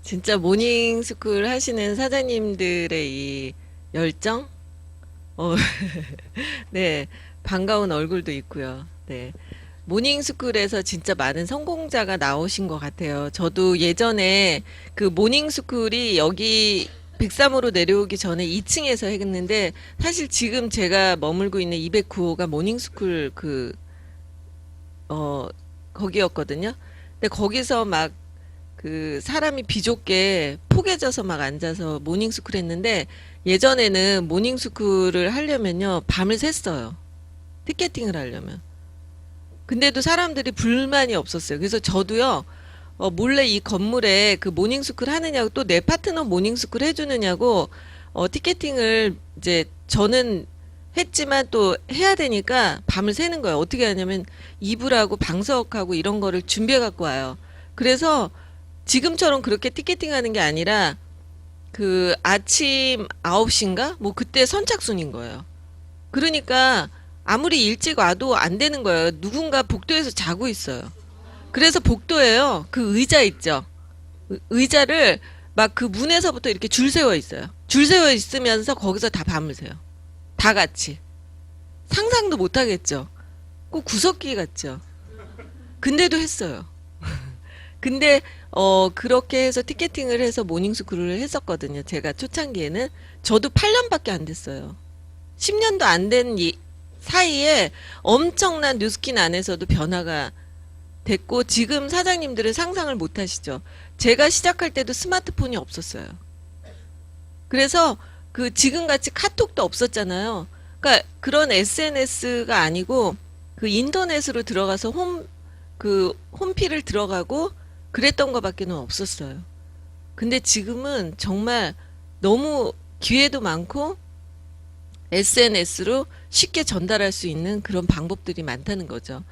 진짜 모닝스쿨 하시는 사장님들의 이 열정? 어, 네, 반가운 얼굴도 있고요. 네. 모닝스쿨에서 진짜 많은 성공자가 나오신 것 같아요. 저도 예전에 그 모닝스쿨이 여기 103호로 내려오기 전에 2층에서 했는데, 사실 지금 제가 머물고 있는 209호가 모닝스쿨 어, 거기였거든요. 근데 거기서 막 그 사람이 비좁게 포개져서 막 앉아서 모닝스쿨 했는데, 예전에는 모닝스쿨을 하려면요, 밤을 샜어요. 티켓팅을 하려면. 근데도 사람들이 불만이 없었어요. 그래서 저도요, 몰래 이 건물에 그 모닝스쿨 하느냐고, 또 내 파트너 모닝스쿨 해주느냐고, 티켓팅을 이제 저는 했지만 또 해야 되니까 밤을 새는 거예요. 어떻게 하냐면 이불하고 방석하고 이런 거를 준비해 갖고 와요. 그래서 지금처럼 그렇게 티켓팅 하는 게 아니라 그 아침 9시인가? 뭐 그때 선착순인 거예요. 그러니까 아무리 일찍 와도 안 되는 거예요. 누군가 복도에서 자고 있어요. 그래서 복도에요. 그 의자 있죠. 의자를 막 그 문에서부터 이렇게 줄 세워 있어요. 줄 세워 있으면서 거기서 다 밤을 새요. 다 같이. 상상도 못 하겠죠. 꼭 구석기 같죠. 근데도 했어요. 근데 그렇게 해서 티켓팅을 해서 모닝스쿨을 했었거든요. 제가 초창기에는 저도 8년밖에 안 됐어요. 10년도 안 된 사이에 엄청난 뉴스킨 안에서도 변화가 됐고, 지금 사장님들은 상상을 못 하시죠. 제가 시작할 때도 스마트폰이 없었어요. 그래서 그 지금같이 카톡도 없었잖아요. 그러니까 그런 SNS가 아니고 그 인터넷으로 들어가서 홈피를 들어가고 그랬던 거밖에는 없었어요. 근데 지금은 정말 너무 기회도 많고 SNS로 쉽게 전달할 수 있는 그런 방법들이 많다는 거죠.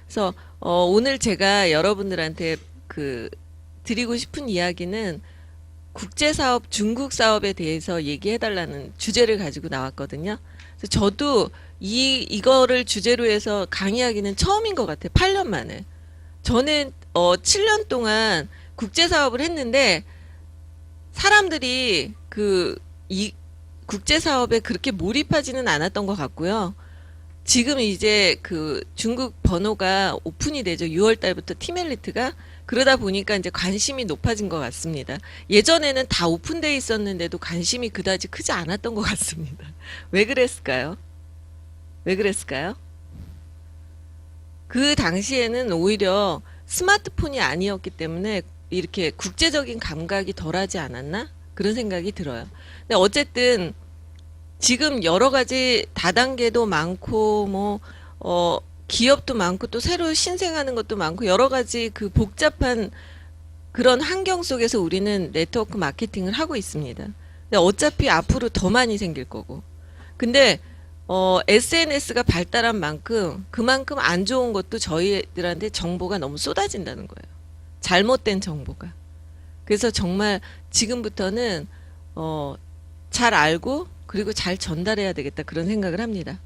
그래서 오늘 제가 여러분들한테 그 드리고 싶은 이야기는 국제사업, 중국 사업에 대해서 얘기해달라는 주제를 가지고 나왔거든요. 그래서 저도 이거를 주제로 해서 강의하기는 처음인 것 같아요. 8년 만에. 저는 7년 동안 국제사업을 했는데 사람들이 이 국제사업에 그렇게 몰입하지는 않았던 것 같고요. 지금 이제 그 중국 번호가 오픈이 되죠. 6월 달부터 티멜리트가. 그러다 보니까 이제 관심이 높아진 것 같습니다. 예전에는 다 오픈돼 있었는데도 관심이 그다지 크지 않았던 것 같습니다. 왜 그랬을까요? 왜 그랬을까요? 그 당시에는 오히려 스마트폰이 아니었기 때문에 이렇게 국제적인 감각이 덜하지 않았나? 그런 생각이 들어요. 근데 어쨌든 지금 여러 가지 다단계도 많고 기업도 많고 또 새로 신생하는 것도 많고 여러 가지 그 복잡한 그런 환경 속에서 우리는 네트워크 마케팅을 하고 있습니다. 근데 어차피 앞으로 더 많이 생길 거고. 근데 SNS가 발달한 만큼 그만큼 안 좋은 것도 저희들한테 정보가 너무 쏟아진다는 거예요. 잘못된 정보가. 그래서 정말 지금부터는 잘 알고 그리고 잘 전달해야 되겠다 그런 생각을 합니다.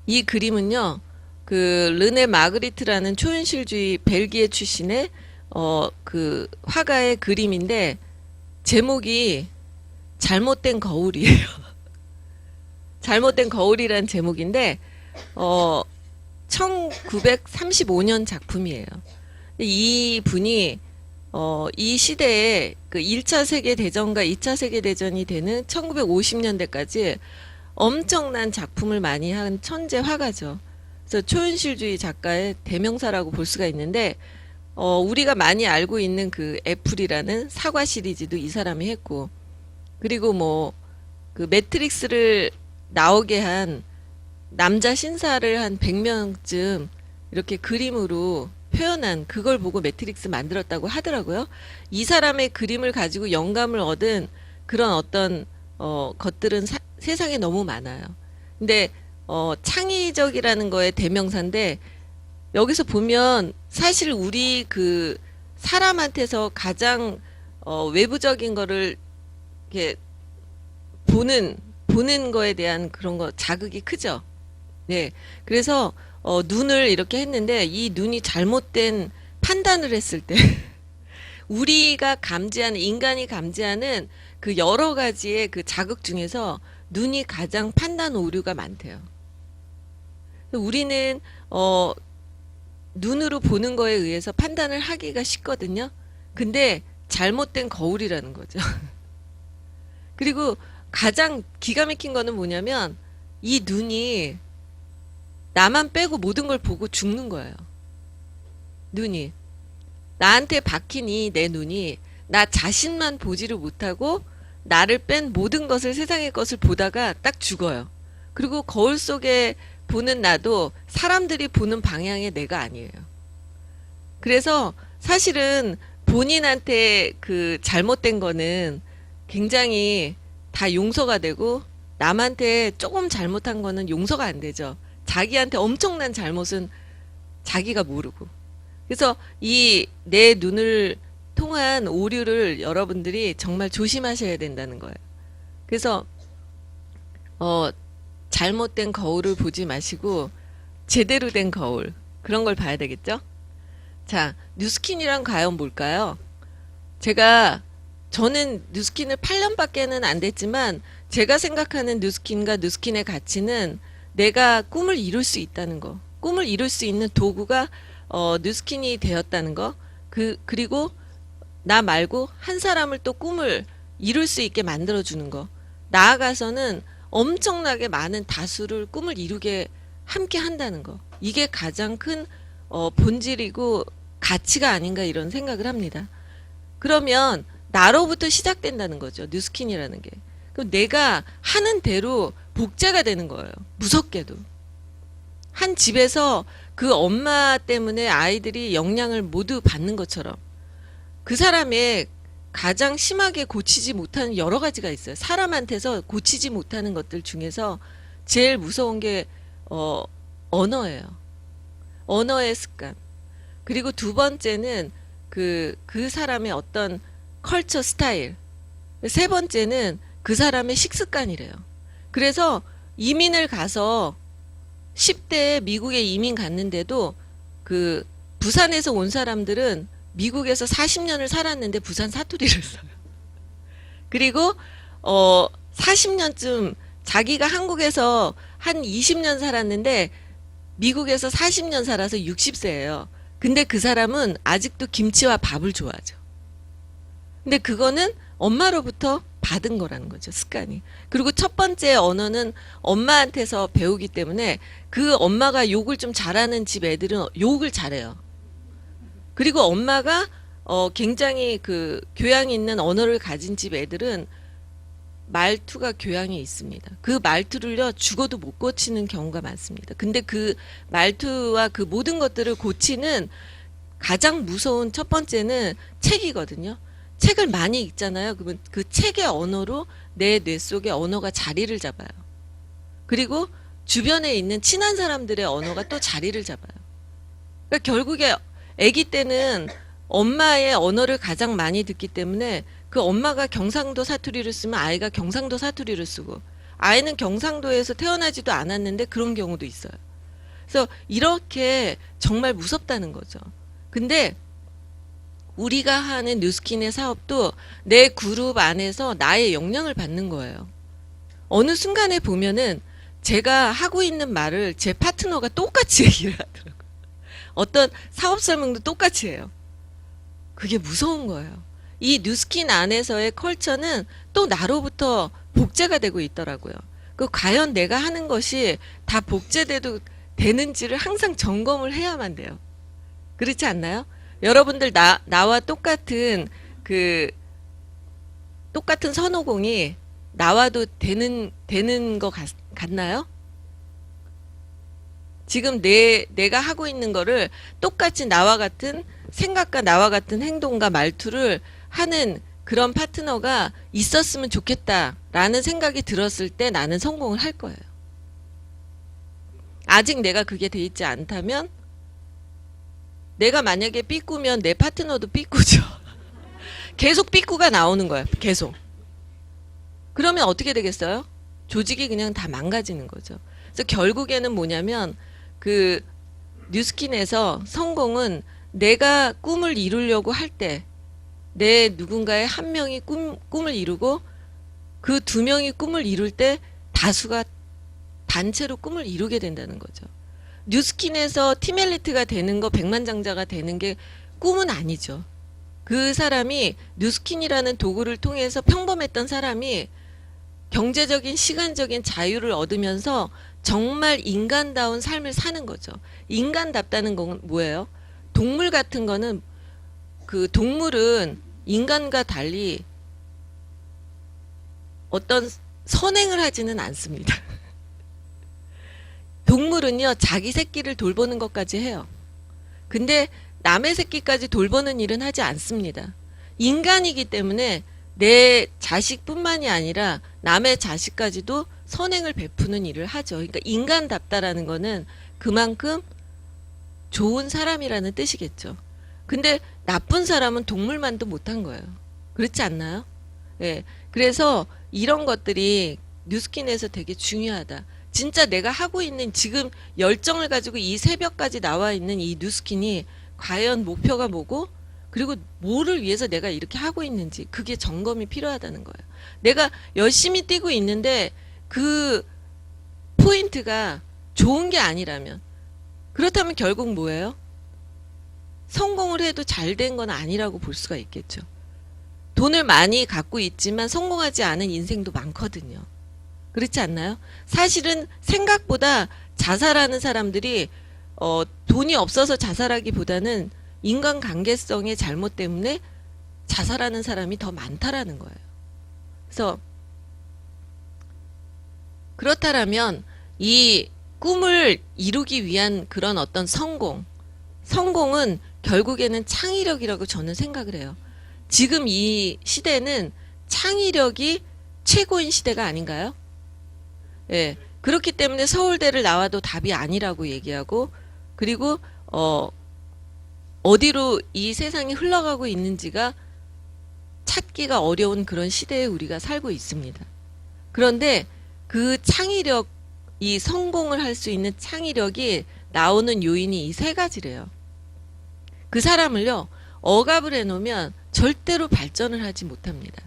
이 그림은요, 그 르네 마그리트라는 초현실주의 벨기에 출신의 그 화가의 그림인데 제목이 잘못된 거울이에요. 잘못된 거울이란 제목인데 1935년 작품이에요. 이 분이 이 시대에 그 1차 세계대전과 2차 세계대전이 되는 1950년대까지 엄청난 작품을 많이 한 천재 화가죠. 그래서 초현실주의 작가의 대명사라고 볼 수가 있는데, 우리가 많이 알고 있는 그 애플이라는 사과 시리즈도 이 사람이 했고, 그리고 그 매트릭스를 나오게 한 남자 신사를 한 100명쯤 이렇게 그림으로 표현한 그걸 보고 매트릭스 만들었다고 하더라고요. 이 사람의 그림을 가지고 영감을 얻은 그런 어떤 것들은 세상에 너무 많아요. 근데 창의적이라는 거에 대명사인데 여기서 보면 사실 우리 그 사람한테서 가장 외부적인 거를 이렇게 보는 거에 대한 그런 거 자극이 크죠. 네. 그래서 눈을 이렇게 했는데 이 눈이 잘못된 판단을 했을 때 우리가 감지하는, 인간이 감지하는 그 여러 가지의 그 자극 중에서 눈이 가장 판단 오류가 많대요. 우리는 눈으로 보는 거에 의해서 판단을 하기가 쉽거든요. 근데 잘못된 거울이라는 거죠. 그리고 가장 기가 막힌 거는 뭐냐면 이 눈이 나만 빼고 모든 걸 보고 죽는 거예요. 눈이. 나한테 박힌 이 내 눈이 나 자신만 보지를 못하고 나를 뺀 모든 것을, 세상의 것을 보다가 딱 죽어요. 그리고 거울 속에 보는 나도 사람들이 보는 방향의 내가 아니에요. 그래서 사실은 본인한테 그 잘못된 거는 굉장히 다 용서가 되고 남한테 조금 잘못한 거는 용서가 안 되죠. 자기한테 엄청난 잘못은 자기가 모르고. 그래서 이 내 눈을 통한 오류를 여러분들이 정말 조심하셔야 된다는 거예요. 그래서 잘못된 거울을 보지 마시고 제대로 된 거울, 그런 걸 봐야 되겠죠? 자, 뉴스킨이란 과연 뭘까요? 저는 뉴스킨을 8년밖에는 안 됐지만 제가 생각하는 뉴스킨과 뉴스킨의 가치는 내가 꿈을 이룰 수 있다는 거, 꿈을 이룰 수 있는 도구가 뉴스킨이 되었다는 거, 그리고 나 말고 한 사람을 또 꿈을 이룰 수 있게 만들어주는 거, 나아가서는 엄청나게 많은 다수를 꿈을 이루게 함께 한다는 거, 이게 가장 큰 본질이고 가치가 아닌가 이런 생각을 합니다. 그러면 나로부터 시작된다는 거죠. 뉴스킨이라는 게. 그럼 내가 하는 대로 복제가 되는 거예요. 무섭게도. 한 집에서 그 엄마 때문에 아이들이 영향을 모두 받는 것처럼 그 사람의 가장 심하게 고치지 못하는 여러 가지가 있어요. 사람한테서 고치지 못하는 것들 중에서 제일 무서운 게 언어예요. 언어의 습관. 그리고 두 번째는 그 사람의 어떤 컬처 스타일. 세 번째는 그 사람의 식습관이래요. 그래서 이민을 가서 10대에 미국에 이민 갔는데도 그 부산에서 온 사람들은 미국에서 40년을 살았는데 부산 사투리를 써요. 그리고 40년쯤 자기가 한국에서 한 20년 살았는데 미국에서 40년 살아서 60세예요. 근데 그 사람은 아직도 김치와 밥을 좋아하죠. 근데 그거는 엄마로부터 받은 거라는 거죠. 습관이. 그리고 첫 번째 언어는 엄마한테서 배우기 때문에 그 엄마가 욕을 좀 잘하는 집 애들은 욕을 잘해요. 그리고 엄마가 굉장히 그 교양이 있는 언어를 가진 집 애들은 말투가 교양이 있습니다. 그 말투를요 죽어도 못 고치는 경우가 많습니다. 근데 그 말투와 그 모든 것들을 고치는 가장 무서운 첫 번째는 책이거든요. 책을 많이 읽잖아요. 그러면 그 책의 언어로 내 뇌 속에 언어가 자리를 잡아요. 그리고 주변에 있는 친한 사람들의 언어가 또 자리를 잡아요. 그러니까 결국에 아기 때는 엄마의 언어를 가장 많이 듣기 때문에 그 엄마가 경상도 사투리를 쓰면 아이가 경상도 사투리를 쓰고, 아이는 경상도에서 태어나지도 않았는데 그런 경우도 있어요. 그래서 이렇게 정말 무섭다는 거죠. 근데 우리가 하는 뉴스킨의 사업도 내 그룹 안에서 나의 영향을 받는 거예요. 어느 순간에 보면은 제가 하고 있는 말을 제 파트너가 똑같이 얘기를 하더라고요. 어떤 사업 설명도 똑같이 해요. 그게 무서운 거예요. 이 뉴스킨 안에서의 컬처는 또 나로부터 복제가 되고 있더라고요. 그 과연 내가 하는 것이 다 복제돼도 되는지를 항상 점검을 해야만 돼요. 그렇지 않나요? 여러분들 나와 똑같은 똑같은 선호공이 나와도 되는 것 같나요? 지금 내가 하고 있는 거를 똑같이 나와 같은 생각과 나와 같은 행동과 말투를 하는 그런 파트너가 있었으면 좋겠다라는 생각이 들었을 때 나는 성공을 할 거예요. 아직 내가 그게 돼 있지 않다면, 내가 만약에 삐꾸면 내 파트너도 삐꾸죠. 계속 삐꾸가 나오는 거예요. 계속. 그러면 어떻게 되겠어요? 조직이 그냥 다 망가지는 거죠. 그래서 결국에는 뭐냐면 그 뉴스킨에서 성공은 내가 꿈을 이루려고 할 때 내 누군가의 한 명이 꿈을 이루고 그 두 명이 꿈을 이룰 때 다수가 단체로 꿈을 이루게 된다는 거죠. 뉴스킨에서 팀 엘리트가 되는 거, 백만장자가 되는 게 꿈은 아니죠. 그 사람이 뉴스킨이라는 도구를 통해서 평범했던 사람이 경제적인 시간적인 자유를 얻으면서 정말 인간다운 삶을 사는 거죠. 인간답다는 건 뭐예요? 동물 같은 거는 그 동물은 인간과 달리 어떤 선행을 하지는 않습니다. 동물은요, 자기 새끼를 돌보는 것까지 해요. 근데 남의 새끼까지 돌보는 일은 하지 않습니다. 인간이기 때문에 내 자식뿐만이 아니라 남의 자식까지도 선행을 베푸는 일을 하죠. 그러니까 인간답다라는 거는 그만큼 좋은 사람이라는 뜻이겠죠. 근데 나쁜 사람은 동물만도 못한 거예요. 그렇지 않나요? 예. 그래서 이런 것들이 뉴스킨에서 되게 중요하다. 진짜 내가 하고 있는 지금 열정을 가지고 이 새벽까지 나와 있는 이 뉴스킨이 과연 목표가 뭐고, 그리고 뭐를 위해서 내가 이렇게 하고 있는지, 그게 점검이 필요하다는 거예요. 내가 열심히 뛰고 있는데 그 포인트가 좋은 게 아니라면, 그렇다면 결국 뭐예요? 성공을 해도 잘 된 건 아니라고 볼 수가 있겠죠. 돈을 많이 갖고 있지만 성공하지 않은 인생도 많거든요. 그렇지 않나요? 사실은 생각보다 자살하는 사람들이 돈이 없어서 자살하기보다는 인간관계성의 잘못 때문에 자살하는 사람이 더 많다라는 거예요. 그래서 그렇다면 이 꿈을 이루기 위한 그런 어떤 성공은 결국에는 창의력이라고 저는 생각을 해요. 지금 이 시대는 창의력이 최고인 시대가 아닌가요? 예. 그렇기 때문에 서울대를 나와도 답이 아니라고 얘기하고, 그리고 어디로 이 세상이 흘러가고 있는지가 찾기가 어려운 그런 시대에 우리가 살고 있습니다. 그런데 그 창의력, 이 성공을 할 수 있는 창의력이 나오는 요인이 이 세 가지래요. 그 사람을요, 억압을 해놓으면 절대로 발전을 하지 못합니다.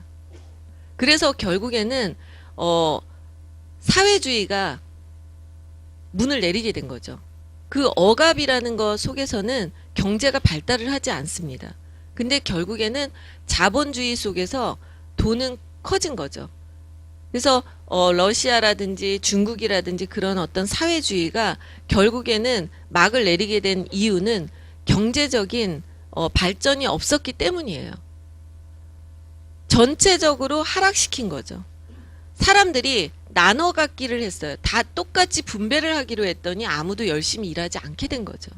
그래서 결국에는 사회주의가 문을 내리게 된 거죠. 그 억압이라는 것 속에서는 경제가 발달을 하지 않습니다. 근데 결국에는 자본주의 속에서 돈은 커진 거죠. 그래서 러시아라든지 중국이라든지 그런 어떤 사회주의가 결국에는 막을 내리게 된 이유는 경제적인 발전이 없었기 때문이에요. 전체적으로 하락시킨 거죠. 사람들이 나눠 갖기를 했어요. 다 똑같이 분배를 하기로 했더니 아무도 열심히 일하지 않게 된 거죠.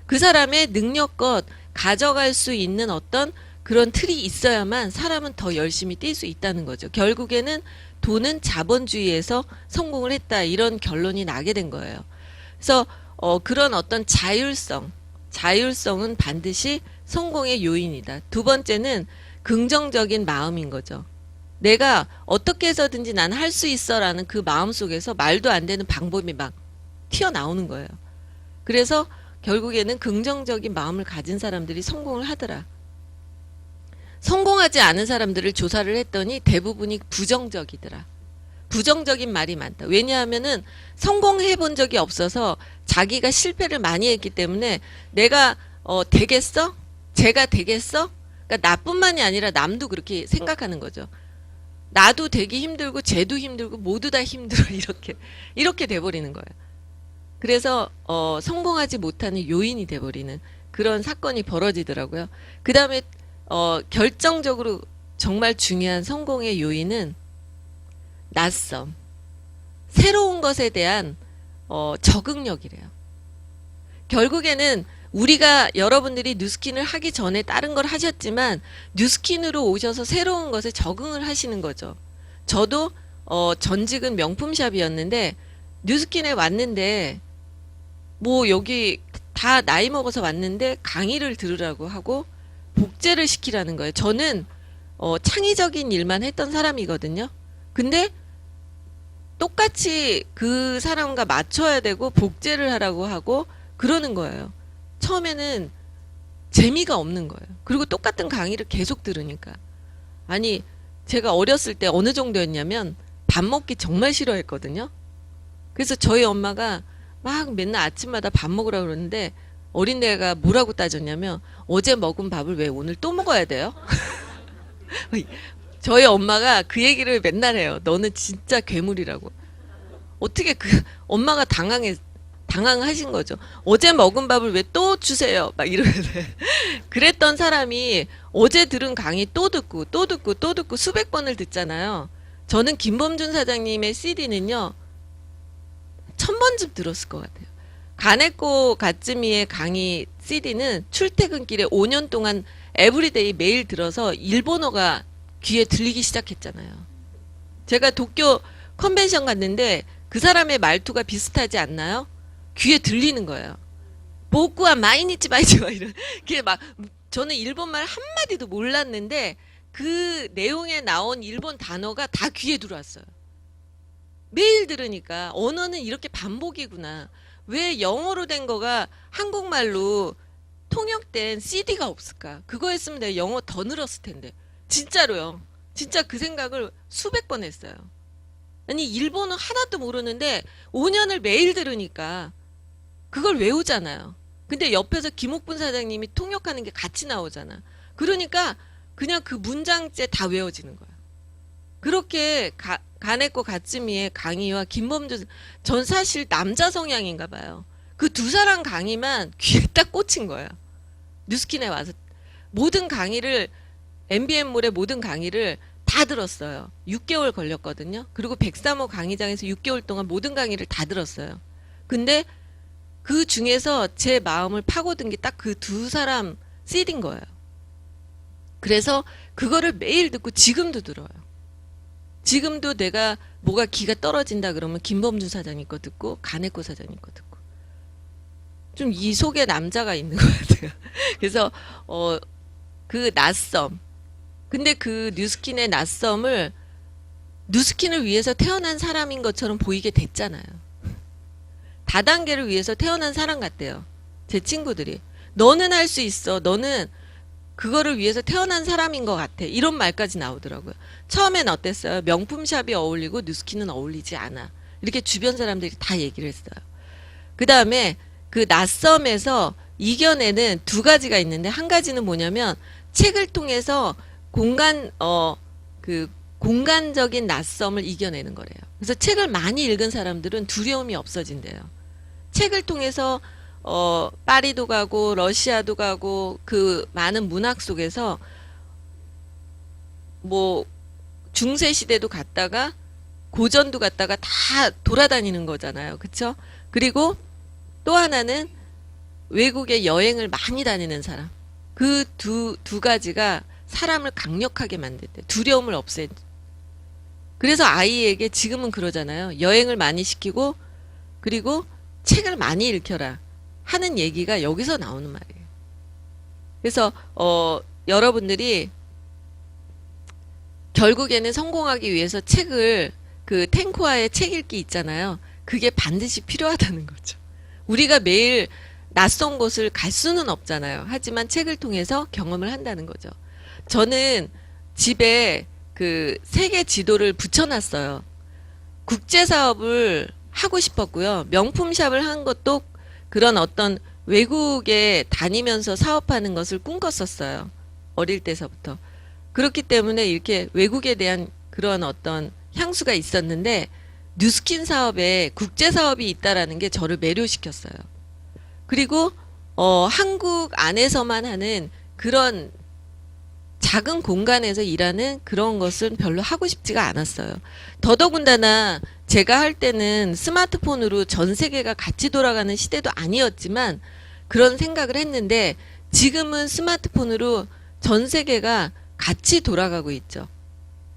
그 사람의 능력껏 가져갈 수 있는 어떤 그런 틀이 있어야만 사람은 더 열심히 뛸 수 있다는 거죠. 결국에는 돈은 자본주의에서 성공을 했다, 이런 결론이 나게 된 거예요. 그래서 그런 어떤 자율성은 반드시 성공의 요인이다. 두 번째는 긍정적인 마음인 거죠. 내가 어떻게 해서든지 난 할 수 있어 라는 그 마음 속에서 말도 안 되는 방법이 막 튀어나오는 거예요. 그래서 결국에는 긍정적인 마음을 가진 사람들이 성공을 하더라. 성공하지 않은 사람들을 조사를 했더니 대부분이 부정적이더라. 부정적인 말이 많다. 왜냐하면은 성공해 본 적이 없어서 자기가 실패를 많이 했기 때문에 내가 되겠어? 제가 되겠어? 그러니까 나뿐만이 아니라 남도 그렇게 생각하는 거죠. 나도 되기 힘들고 쟤도 힘들고 모두 다 힘들어, 이렇게 돼버리는 거예요. 그래서 성공하지 못하는 요인이 돼버리는 그런 사건이 벌어지더라고요. 그 다음에 결정적으로 정말 중요한 성공의 요인은 낯섦, 새로운 것에 대한 적응력이래요. 결국에는 우리가 여러분들이 뉴스킨을 하기 전에 다른 걸 하셨지만 뉴스킨으로 오셔서 새로운 것에 적응을 하시는 거죠. 저도 전직은 명품샵이었는데 뉴스킨에 왔는데 뭐 여기 다 나이 먹어서 왔는데 강의를 들으라고 하고 복제를 시키라는 거예요. 저는 창의적인 일만 했던 사람이거든요. 근데 똑같이 그 사람과 맞춰야 되고 복제를 하라고 하고 그러는 거예요. 처음에는 재미가 없는 거예요. 그리고 똑같은 강의를 계속 들으니까. 아니, 제가 어렸을 때 어느 정도였냐면 밥 먹기 정말 싫어했거든요. 그래서 저희 엄마가 막 맨날 아침마다 밥 먹으라고 그러는데 어린애가 뭐라고 따졌냐면 어제 먹은 밥을 왜 오늘 또 먹어야 돼요? 저희 엄마가 그 얘기를 맨날 해요. 너는 진짜 괴물이라고. 어떻게 그 엄마가 당황하신 거죠. 어제 먹은 밥을 왜 또 주세요? 막 이러는데 그랬던 사람이 어제 들은 강의 또 듣고 또 듣고 또 듣고 수백 번을 듣잖아요. 저는 김범준 사장님의 CD는요 1000번쯤 들었을 것 같아요. 가네코 가츠미의 강의 CD는 출퇴근길에 5년 동안 에브리데이 매일 들어서 일본어가 귀에 들리기 시작했잖아요. 제가 도쿄 컨벤션 갔는데 그 사람의 말투가 비슷하지 않나요? 귀에 들리는 거예요. 보쿠와 마이니치 마이치 막 이런. 그게 막 저는 일본말 한마디도 몰랐는데 그 내용에 나온 일본 단어가 다 귀에 들어왔어요. 매일 들으니까 언어는 이렇게 반복이구나. 왜 영어로 된 거가 한국말로 통역된 CD가 없을까? 그거 했으면 내가 영어 더 늘었을 텐데. 진짜로요. 진짜 그 생각을 수백 번 했어요. 아니 일본어 하나도 모르는데 5년을 매일 들으니까 그걸 외우잖아요. 근데 옆에서 김옥분 사장님이 통역하는 게 같이 나오잖아. 그러니까 그냥 그 문장째 다 외워지는 거야. 그렇게 가네코 가츠미의 강의와 김범준, 전 사실 남자 성향인가 봐요. 그 두 사람 강의만 귀에 딱 꽂힌 거예요. 뉴스킨에 와서 모든 강의를 MBN몰의 모든 강의를 다 들었어요. 6개월 걸렸거든요. 그리고 103호 강의장에서 6개월 동안 모든 강의를 다 들었어요. 근데 그 중에서 제 마음을 파고든 게 딱 그 두 사람 CD인 거예요. 그래서 그거를 매일 듣고 지금도 들어요. 지금도 내가 뭐가 기가 떨어진다 그러면 김범준 사장님 거 듣고 가네코 사장님 거 듣고 좀 이 속에 남자가 있는 것 같아요. 그래서 그 낯섦, 근데 그 뉴스킨의 낯섦을 뉴스킨을 위해서 태어난 사람인 것처럼 보이게 됐잖아요. 다단계를 위해서 태어난 사람 같대요. 제 친구들이. 너는 할 수 있어. 너는 그거를 위해서 태어난 사람인 것 같아. 이런 말까지 나오더라고요. 처음엔 어땠어요? 명품샵이 어울리고 뉴스킨은 어울리지 않아. 이렇게 주변 사람들이 다 얘기를 했어요. 그 다음에 그 낯섦에서 이겨내는 두 가지가 있는데 한 가지는 뭐냐면 책을 통해서 공간적인 낯섦을 이겨내는 거래요. 그래서 책을 많이 읽은 사람들은 두려움이 없어진대요. 책을 통해서 파리도 가고 러시아도 가고 그 많은 문학 속에서 뭐 중세 시대도 갔다가 고전도 갔다가 다 돌아다니는 거잖아요. 그렇죠? 그리고 또 하나는 외국에 여행을 많이 다니는 사람. 그 두 가지가 사람을 강력하게 만든대. 두려움을 없애. 그래서 아이에게 지금은 그러잖아요. 여행을 많이 시키고 그리고 책을 많이 읽혀라 하는 얘기가 여기서 나오는 말이에요. 그래서 여러분들이 결국에는 성공하기 위해서 책을 그 탱코아의 책 읽기 있잖아요. 그게 반드시 필요하다는 거죠. 우리가 매일 낯선 곳을 갈 수는 없잖아요. 하지만 책을 통해서 경험을 한다는 거죠. 저는 집에 그 세계 지도를 붙여놨어요. 국제사업을 하고 싶었고요. 명품샵을 한 것도 그런 어떤 외국에 다니면서 사업하는 것을 꿈꿨었어요. 어릴 때서부터. 그렇기 때문에 이렇게 외국에 대한 그런 어떤 향수가 있었는데 뉴스킨 사업에 국제사업이 있다라는 게 저를 매료시켰어요. 그리고 한국 안에서만 하는 그런 작은 공간에서 일하는 그런 것은 별로 하고 싶지가 않았어요. 더더군다나 제가 할 때는 스마트폰으로 전 세계가 같이 돌아가는 시대도 아니었지만 그런 생각을 했는데 지금은 스마트폰으로 전 세계가 같이 돌아가고 있죠.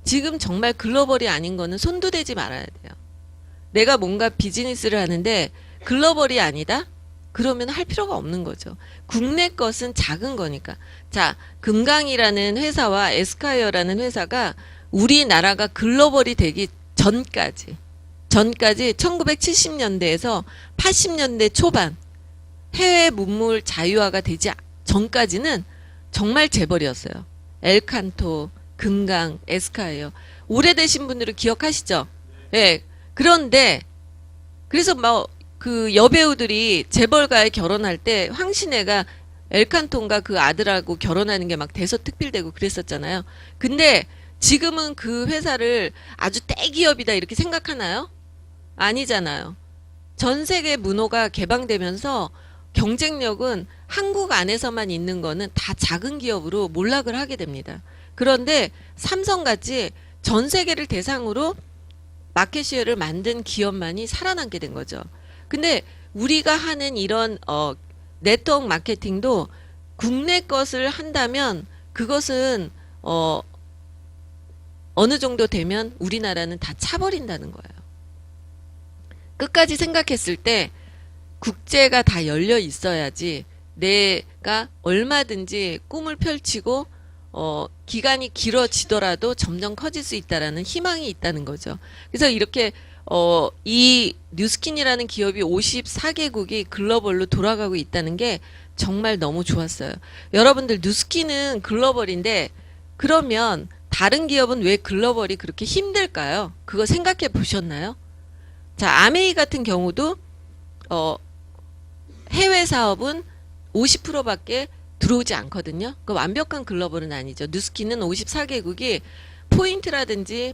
지금 정말 글로벌이 아닌 거는 손도 대지 말아야 돼요. 내가 뭔가 비즈니스를 하는데 글로벌이 아니다? 그러면 할 필요가 없는 거죠. 국내 것은 작은 거니까. 자, 금강이라는 회사와 에스콰이어라는 회사가 우리나라가 글로벌이 되기 전까지 1970년대에서 80년대 초반 해외 문물 자유화가 되지 전까지는 정말 재벌이었어요. 엘칸토, 금강, 에스카예요. 오래되신 분들은 기억하시죠? 예. 그런데 그래서 막 그 여배우들이 재벌가에 결혼할 때 황신혜가 엘칸톤과 그 아들하고 결혼하는 게 막 대서특필되고 그랬었잖아요. 근데 지금은 그 회사를 아주 대기업이다 이렇게 생각하나요? 아니잖아요. 전 세계 문호가 개방되면서 경쟁력은 한국 안에서만 있는 거는 다 작은 기업으로 몰락을 하게 됩니다. 그런데 삼성같이 전 세계를 대상으로 마켓쉐어를 만든 기업만이 살아남게 된 거죠. 근데 우리가 하는 이런 네트워크 마케팅도 국내 것을 한다면 그것은 어느 정도 되면 우리나라는 다 차버린다는 거예요. 끝까지 생각했을 때 국제가 다 열려 있어야지 내가 얼마든지 꿈을 펼치고 기간이 길어지더라도 점점 커질 수 있다라는 희망이 있다는 거죠. 그래서 이렇게 이 뉴스킨이라는 기업이 54개국이 글로벌로 돌아가고 있다는 게 정말 너무 좋았어요. 여러분들 뉴스킨은 글로벌인데 그러면 다른 기업은 왜 글로벌이 그렇게 힘들까요? 그거 생각해 보셨나요? 자, 아메이 같은 경우도 해외 사업은 50%밖에 들어오지 않거든요. 그 완벽한 글로벌은 아니죠. 뉴스킨은 54개국이 포인트라든지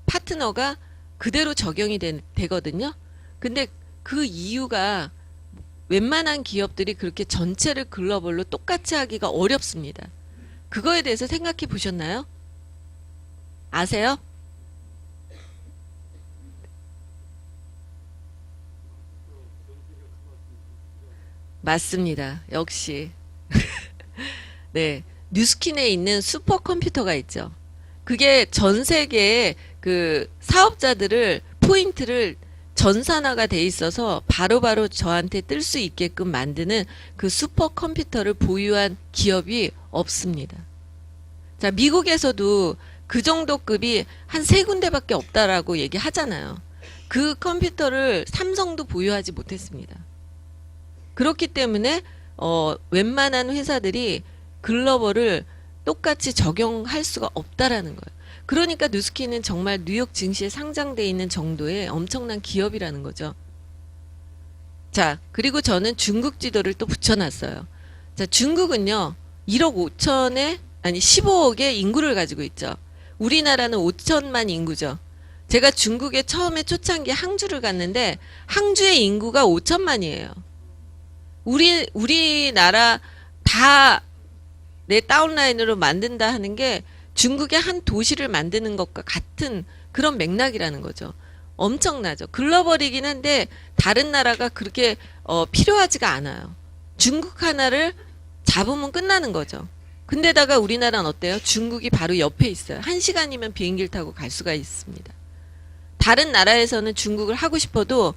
파트너가 그대로 적용이 되거든요. 근데 그 이유가 웬만한 기업들이 그렇게 전체를 글로벌로 똑같이 하기가 어렵습니다. 그거에 대해서 생각해 보셨나요? 아세요? 맞습니다. 역시. 네. 뉴스킨에 있는 슈퍼컴퓨터가 있죠. 그게 전 세계의 그 사업자들을 포인트를 전산화가 돼 있어서 바로바로 저한테 뜰 수 있게끔 만드는 그 슈퍼컴퓨터를 보유한 기업이 없습니다. 자, 미국에서도 그 정도 급이 한 세 군데밖에 없다라고 얘기하잖아요. 그 컴퓨터를 삼성도 보유하지 못했습니다. 그렇기 때문에 웬만한 회사들이 글로벌을 똑같이 적용할 수가 없다라는 거예요. 그러니까 뉴스킨은 정말 뉴욕 증시에 상장돼 있는 정도의 엄청난 기업이라는 거죠. 자, 그리고 저는 중국 지도를 또 붙여놨어요. 자, 중국은요, 1억 5천에, 아니 15억의 인구를 가지고 있죠. 우리나라는 5천만 인구죠. 제가 중국에 처음에 초창기 항주를 갔는데 항주의 인구가 5천만이에요. 우리나라 다 내 다운라인으로 만든다 하는 게 중국의 한 도시를 만드는 것과 같은 그런 맥락이라는 거죠. 엄청나죠. 글로벌이긴 한데 다른 나라가 그렇게 필요하지가 않아요. 중국 하나를 잡으면 끝나는 거죠. 근데다가 우리나라는 어때요? 중국이 바로 옆에 있어요. 1시간이면 비행기를 타고 갈 수가 있습니다. 다른 나라에서는 중국을 하고 싶어도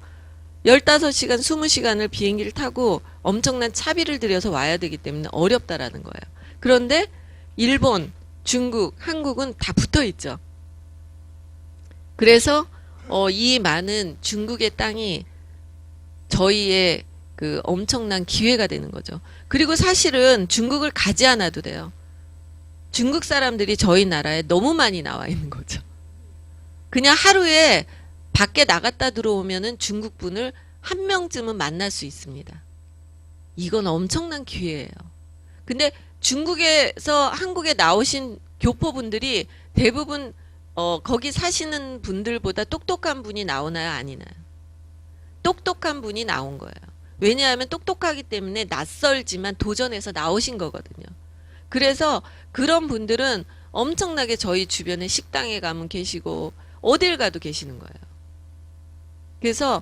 15시간, 20시간을 비행기를 타고 엄청난 차비를 들여서 와야 되기 때문에 어렵다라는 거예요. 그런데 일본, 중국, 한국은 다 붙어 있죠. 그래서 이 많은 중국의 땅이 저희의 그 엄청난 기회가 되는 거죠. 그리고 사실은 중국을 가지 않아도 돼요. 중국 사람들이 저희 나라에 너무 많이 나와 있는 거죠. 그냥 하루에 밖에 나갔다 들어오면은 중국 분을 한 명쯤은 만날 수 있습니다. 이건 엄청난 기회예요. 근데 중국에서 한국에 나오신 교포분들이 대부분 거기 사시는 분들보다 똑똑한 분이 나오나요? 아니나요? 똑똑한 분이 나온 거예요. 왜냐하면 똑똑하기 때문에 낯설지만 도전해서 나오신 거거든요. 그래서 그런 분들은 엄청나게 저희 주변에 식당에 가면 계시고 어딜 가도 계시는 거예요. 그래서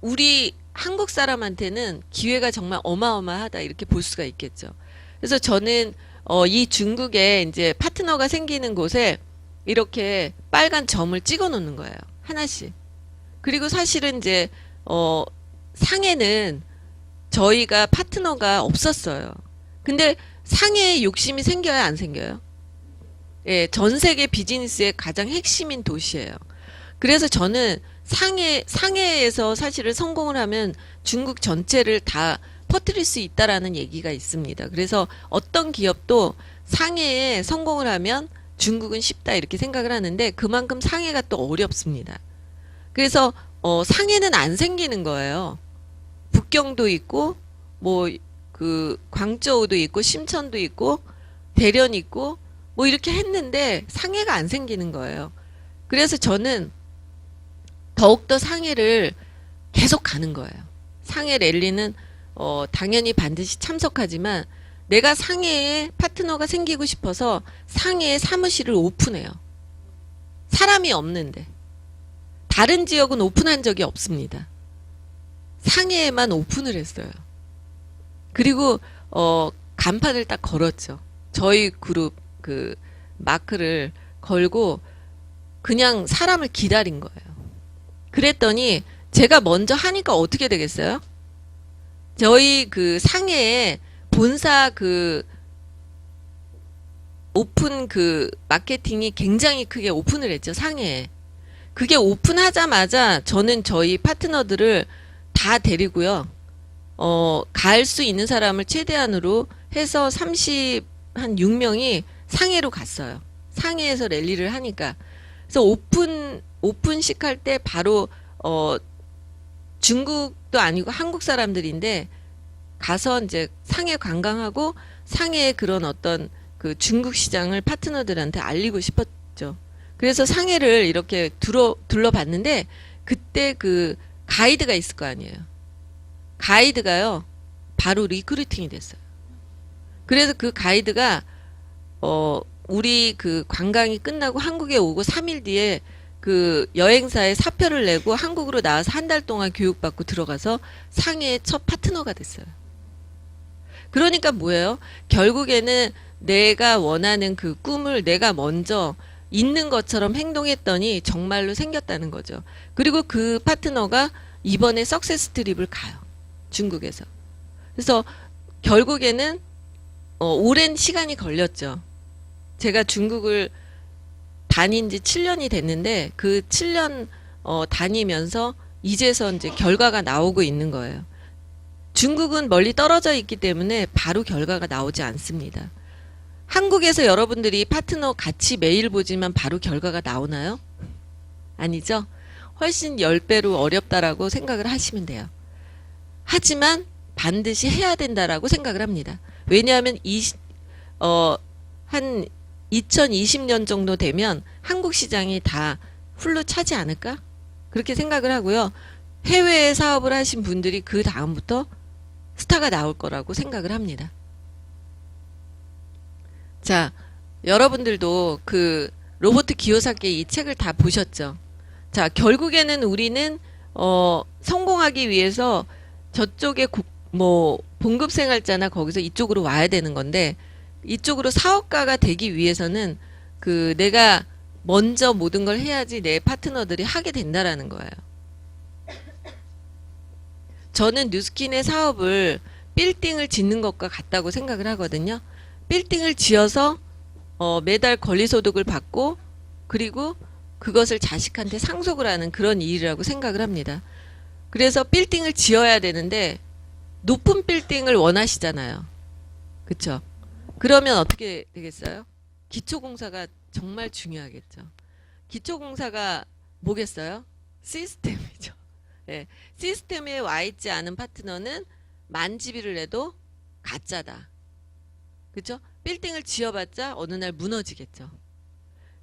우리 한국 사람한테는 기회가 정말 어마어마하다 이렇게 볼 수가 있겠죠. 그래서 저는 이 중국에 이제 파트너가 생기는 곳에 이렇게 빨간 점을 찍어 놓는 거예요. 하나씩. 그리고 사실은 이제 상해는 저희가 파트너가 없었어요. 근데 상해에 욕심이 생겨야 안 생겨요? 예, 전 세계 비즈니스의 가장 핵심인 도시예요. 그래서 저는 상해에서 사실은 성공을 하면 중국 전체를 다 퍼뜨릴 수 있다라는 얘기가 있습니다. 그래서 어떤 기업도 상해에 성공을 하면 중국은 쉽다 이렇게 생각을 하는데 그만큼 상해가 또 어렵습니다. 그래서 상해는 안 생기는 거예요. 북경도 있고 뭐 그 광저우도 있고 심천도 있고 대련 있고 뭐 이렇게 했는데 상해가 안 생기는 거예요. 그래서 저는 더욱더 상해를 계속 가는 거예요. 상해 랠리는 당연히 반드시 참석하지만 내가 상해에 파트너가 생기고 싶어서 상해에 사무실을 오픈해요. 사람이 없는데. 다른 지역은 오픈한 적이 없습니다. 상해에만 오픈을 했어요. 그리고 간판을 딱 걸었죠. 저희 그룹 그 마크를 걸고 그냥 사람을 기다린 거예요. 그랬더니 제가 먼저 하니까 어떻게 되겠어요? 저희 그 상해에 본사 그 오픈 그 마케팅이 굉장히 크게 오픈을 했죠. 상해에. 그게 오픈하자마자 저는 저희 파트너들을 다 데리고요. 갈 수 있는 사람을 최대한으로 해서 한 6명이 상해로 갔어요. 상해에서 랠리를 하니까. 그래서 오픈식 할 때 바로, 중국도 아니고 한국 사람들인데 가서 이제 상해 관광하고 상해의 그런 어떤 그 중국 시장을 파트너들한테 알리고 싶었죠. 그래서 상해를 이렇게 둘러봤는데 그때 그 가이드가 있을 거 아니에요. 가이드가요, 바로 리크루팅이 됐어요. 그래서 그 가이드가, 우리 그 관광이 끝나고 한국에 오고 3일 뒤에 그 여행사에 사표를 내고 한국으로 나와서 한 달 동안 교육받고 들어가서 상해의 첫 파트너가 됐어요. 그러니까 뭐예요? 결국에는 내가 원하는 그 꿈을 내가 먼저 있는 것처럼 행동했더니 정말로 생겼다는 거죠. 그리고 그 파트너가 이번에 석세스 트립을 가요. 중국에서. 그래서 결국에는 오랜 시간이 걸렸죠. 제가 중국을 다닌 지 7년이 됐는데 그 7년 다니면서 이제서 이제 결과가 나오고 있는 거예요. 중국은 멀리 떨어져 있기 때문에 바로 결과가 나오지 않습니다. 한국에서 여러분들이 파트너 같이 매일 보지만 바로 결과가 나오나요? 아니죠? 훨씬 10배로 어렵다라고 생각을 하시면 돼요. 하지만 반드시 해야 된다라고 생각을 합니다. 왜냐하면 한 2020년 정도 되면 한국 시장이 다 풀로 차지 않을까? 그렇게 생각을 하고요. 해외에 사업을 하신 분들이 그 다음부터 스타가 나올 거라고 생각을 합니다. 자, 여러분들도 그 로버트 기요사키 이 책을 다 보셨죠? 자, 결국에는 우리는 성공하기 위해서 저쪽에 봉급생활자나 거기서 이쪽으로 와야 되는 건데 이쪽으로 사업가가 되기 위해서는 그 내가 먼저 모든 걸 해야지 내 파트너들이 하게 된다라는 거예요. 저는 뉴스킨의 사업을 빌딩을 짓는 것과 같다고 생각을 하거든요. 빌딩을 지어서 매달 권리소득을 받고 그리고 그것을 자식한테 상속을 하는 그런 일이라고 생각을 합니다. 그래서 빌딩을 지어야 되는데 높은 빌딩을 원하시잖아요. 그쵸? 그러면 어떻게 되겠어요? 기초공사가 정말 중요하겠죠. 기초공사가 뭐겠어요? 시스템이죠. 네. 시스템에 와 있지 않은 파트너는 만지비를 해도 가짜다. 그쵸? 빌딩을 지어봤자 어느 날 무너지겠죠.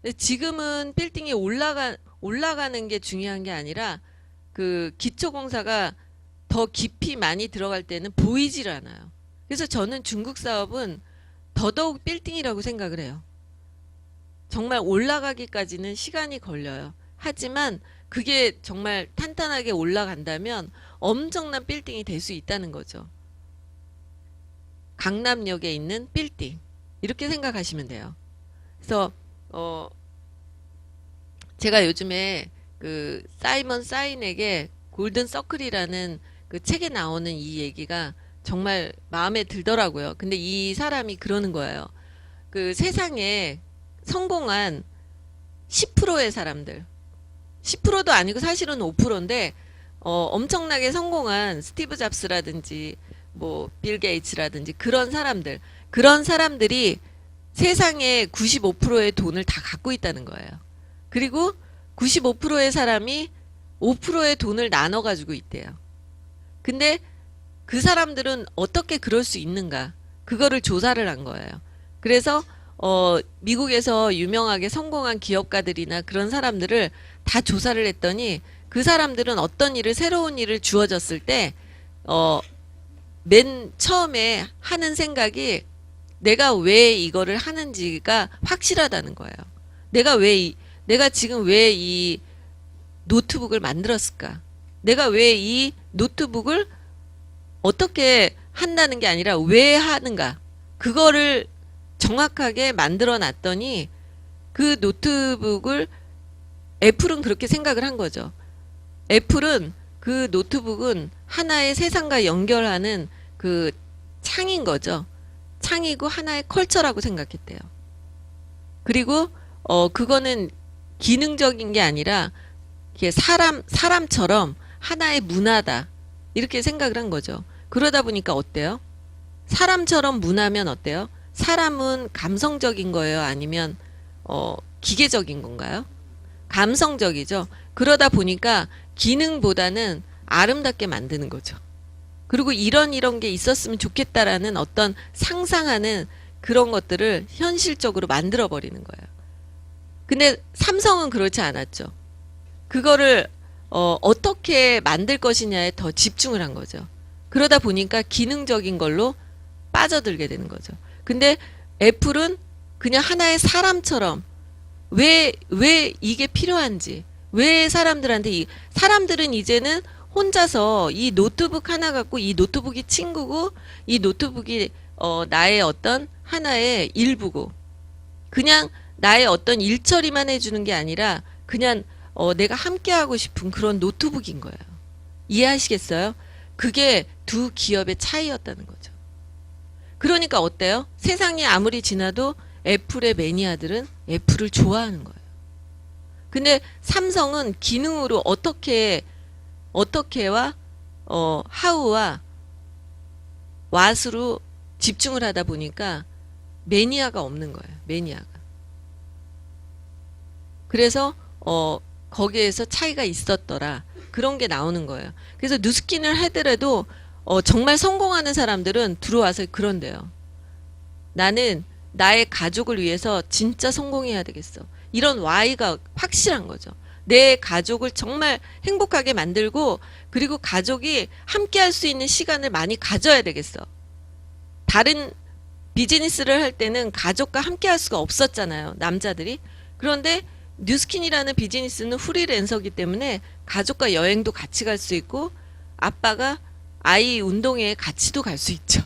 근데 지금은 빌딩이 올라가는 게 중요한 게 아니라 그 기초공사가 더 깊이 많이 들어갈 때는 보이질 않아요. 그래서 저는 중국 사업은 더더욱 빌딩이라고 생각을 해요. 정말 올라가기까지는 시간이 걸려요. 하지만 그게 정말 탄탄하게 올라간다면 엄청난 빌딩이 될 수 있다는 거죠. 강남역에 있는 빌딩 이렇게 생각하시면 돼요. 그래서 제가 요즘에 그 사이먼 사이넥의 골든 서클이라는 그 책에 나오는 이 얘기가 정말 마음에 들더라고요. 근데 이 사람이 그러는 거예요. 그 세상에 성공한 10%의 사람들, 10%도 아니고 사실은 5%인데 엄청나게 성공한 스티브 잡스라든지 뭐 빌 게이츠라든지 그런 사람들이 세상의 95%의 돈을 다 갖고 있다는 거예요. 그리고 95%의 사람이 5%의 돈을 나눠 가지고 있대요. 근데 그 사람들은 어떻게 그럴 수 있는가? 그거를 조사를 한 거예요. 그래서 미국에서 유명하게 성공한 기업가들이나 그런 사람들을 다 조사를 했더니 그 사람들은 어떤 일을 새로운 일을 주어졌을 때 맨 처음에 하는 생각이 내가 왜 이거를 하는지가 확실하다는 거예요. 내가 지금 왜 이 노트북을 만들었을까? 내가 왜 이 노트북을 어떻게 한다는 게 아니라 왜 하는가? 그거를 정확하게 만들어 놨더니 그 노트북을 애플은 그렇게 생각을 한 거죠. 애플은 그 노트북은 하나의 세상과 연결하는 그 창인 거죠. 창이고 하나의 컬처라고 생각했대요. 그리고 그거는 기능적인 게 아니라 이게 사람처럼 하나의 문화다. 이렇게 생각을 한 거죠. 그러다 보니까 어때요? 사람처럼 문화면 어때요? 사람은 감성적인 거예요? 아니면 기계적인 건가요? 감성적이죠. 그러다 보니까 기능보다는 아름답게 만드는 거죠. 그리고 이런 게 있었으면 좋겠다라는 어떤 상상하는 그런 것들을 현실적으로 만들어 버리는 거예요. 근데 삼성은 그렇지 않았죠. 그거를 어떻게 만들 것이냐에 더 집중을 한 거죠. 그러다 보니까 기능적인 걸로 빠져들게 되는 거죠. 근데 애플은 그냥 하나의 사람처럼 왜 이게 필요한지, 왜 사람들은 이제는 혼자서 이 노트북 하나 갖고 이 노트북이 친구고 이 노트북이 나의 어떤 하나의 일부고 그냥 나의 어떤 일 처리만 해주는 게 아니라 그냥 내가 함께 하고 싶은 그런 노트북인 거예요. 이해하시겠어요? 그게 두 기업의 차이였다는 거죠. 그러니까 어때요? 세상이 아무리 지나도 애플의 매니아들은 애플을 좋아하는 거예요. 근데 삼성은 기능으로 어떻게와 하우와 왓으로 집중을 하다 보니까 매니아가 없는 거예요. 매니아가. 그래서 거기에서 차이가 있었더라. 그런 게 나오는 거예요. 그래서 뉴스킨을 하더라도 정말 성공하는 사람들은 들어와서 그런데요. 나는 나의 가족을 위해서 진짜 성공해야 되겠어. 이런 Y가 확실한 거죠. 내 가족을 정말 행복하게 만들고 그리고 가족이 함께 할 수 있는 시간을 많이 가져야 되겠어. 다른 비즈니스를 할 때는 가족과 함께 할 수가 없었잖아요. 남자들이. 그런데 뉴스킨이라는 비즈니스는 프리랜서기 때문에 가족과 여행도 같이 갈 수 있고 아빠가 아이 운동회에 같이도 갈 수 있죠.